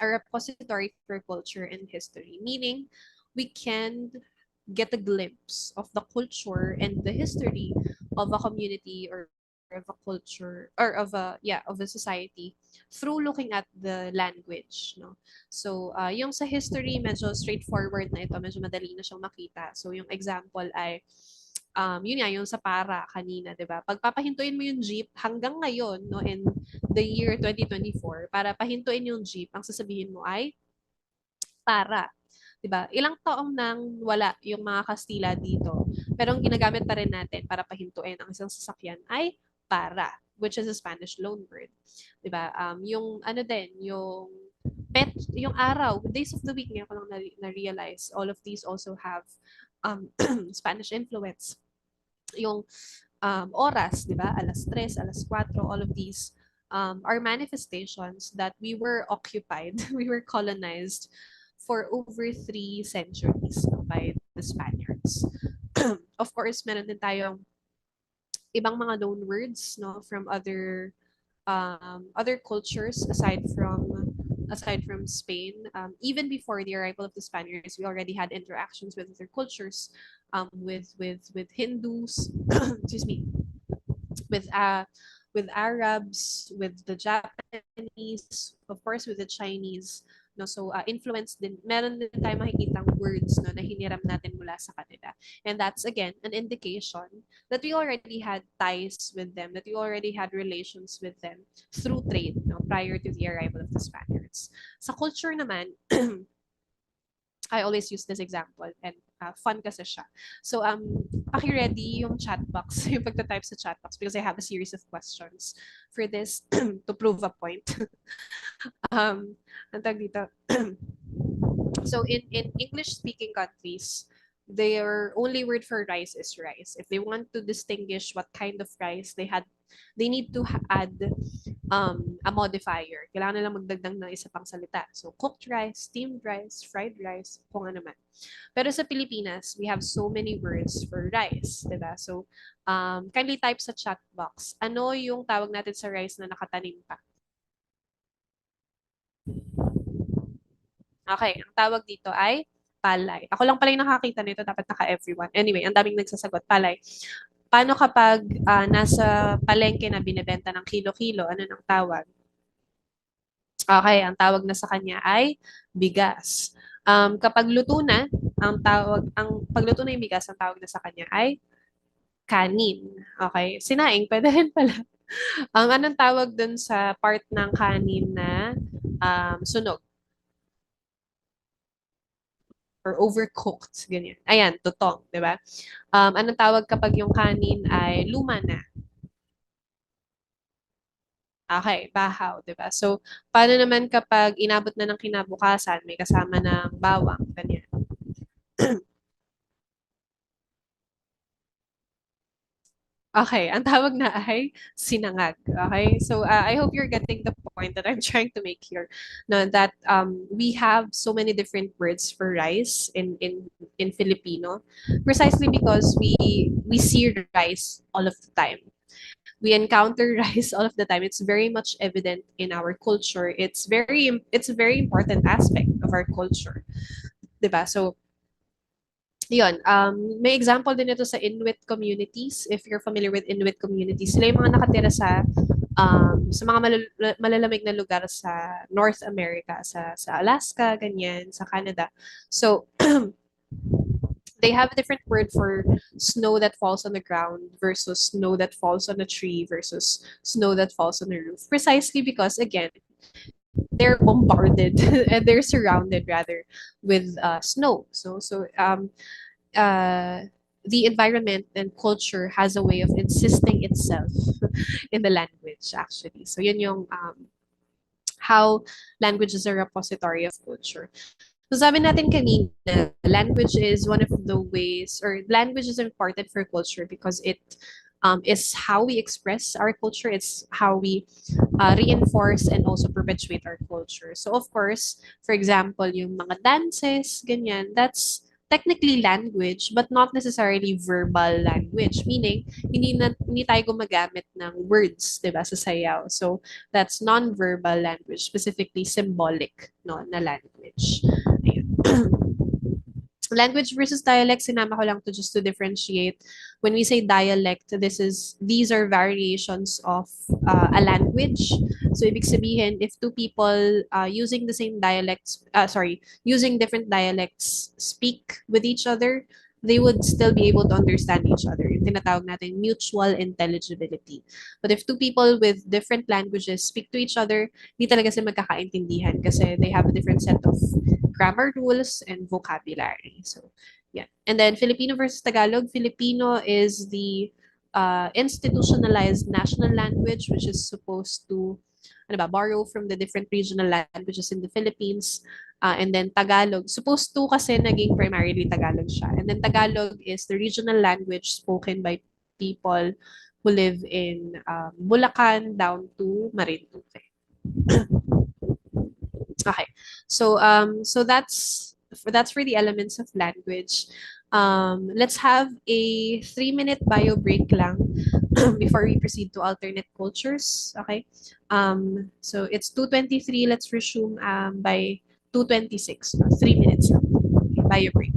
Speaker 1: a repository for culture and history, meaning we can get a glimpse of the culture and the history of a community or of a culture or of a society through looking at the language, no. So yung sa history medyo straightforward na ito, medyo madali na siyang makita. So yung example ay yun nga, yung sa para kanina, di ba? Pagpapahintuin mo yung jeep hanggang ngayon, no, in the year 2024, para pahintuin yung jeep, ang sasabihin mo ay para. 'Di ba? Ilang taong nang wala yung mga Kastila dito. Pero ang ginagamit pa rin natin para pahintuin ang isang sasakyan ay para, which is a Spanish loan word. 'Di ba? Yung ano din, yung araw, days of the week, ngayon ko lang na-realize, all of these also have Spanish influence. Yung oras, 'di ba? Alas 3, alas 4, all of these are manifestations that we were occupied, we were colonized for over 3 centuries, no, by the Spaniards. Of course, meron din tayong ibang mga loan words, no, from other cultures aside from Spain. Even before the arrival of the Spaniards, we already had interactions with other cultures, with Hindus, excuse me, with with Arabs, with the Japanese, of course with the Chinese, no, so influence din, meron din tayo makikitang words, no, na hiniram natin mula sa kanila, and that's again an indication that we already had ties with them, that we already had relations with them through trade, no, prior to the arrival of the Spaniards. Sa culture naman, I always use this example, and fun kasi siya. So, paki-ready yung chat box, yung pagta-type sa chat box, because I have a series of questions for this to prove a point. Ang tawag dito. So, in English-speaking countries, their only word for rice is rice. If they want to distinguish what kind of rice they need to add a modifier. Kailangan nila magdagdag ng isa pang salita. So, cooked rice, steamed rice, fried rice, kung ano man. Pero sa Pilipinas, we have so many words for rice, diba? So, kindly type sa chat box, ano yung tawag natin sa rice na nakatanim pa? Okay, ang tawag dito ay palay. Ako lang pala yung nakakita nito, dapat naka-everyone. Anyway, ang daming nagsasagot, palay. Paano kapag nasa palengke na binebenta ng kilo-kilo, ano nang tawag? Okay, ang tawag na sa kanya ay bigas. Kapag luto na, ang pagluto na yung bigas, ang tawag na sa kanya ay kanin. Okay, sinaing, pwede rin pala. Ang anong tawag dun sa part ng kanin na sunog or overcooked, ganyan. Ayan, tutong, di ba? Anong tawag kapag yung kanin ay luma na? Okay, bahaw, di ba? So, paano naman kapag inabot na ng kinabukasan, may kasama ng bawang, ganyan. Okay, ang tawag na ay sinangag. Okay, so I hope you're getting the point that I'm trying to make here. No, that we have so many different words for rice in Filipino, precisely because we see rice all of the time. We encounter rice all of the time. It's very much evident in our culture. It's a very important aspect of our culture, 'di ba? So yun, may example din ito sa Inuit communities. If you're familiar with Inuit communities, sila yung mga nakatira sa mga malalamig na lugar sa North America, sa Alaska, ganyan, sa Canada. So, they have a different word for snow that falls on the ground versus snow that falls on a tree versus snow that falls on the roof. Precisely because, again, they're bombarded and they're surrounded rather with snow. Uh, the environment and culture has a way of insisting itself in the language, actually. So yun yung how language is a repository of culture. So sabi natin kanina, language is one of the ways, or language is important for culture because it is how we express our culture. It's how we reinforce and also perpetuate our culture. So of course, for example, yung mga dances, ganyan, that's technically language but not necessarily verbal language. Meaning, hindi tayo gumagamit ng words, 'di ba, sa sayaw. So that's non-verbal language, specifically symbolic, no, na language. Ayun. Language versus dialect, sinama ko lang to just to differentiate. When we say dialect, these are variations of a language. So ibig sabihin, if two people using the same dialects, using different dialects speak with each other, they would still be able to understand each other. Yung tinatawag natin mutual intelligibility. But if two people with different languages speak to each other, hindi talaga sila magkakaintindihan kasi they have a different set of grammar rules and vocabulary. So, yeah. And then Filipino versus Tagalog. Filipino is the institutionalized national language, which is supposed to borrow from the different regional languages in the Philippines. And then Tagalog, supposed to kasi naging primarily Tagalog siya. And then Tagalog is the regional language spoken by people who live in Bulacan down to Marinduque. Okay. So that's for the elements of language. Let's have a 3-minute bio break lang before we proceed to alternate cultures. Okay. So it's 2:23. Let's resume by 2:26. 3 minutes lang. Okay, bio break.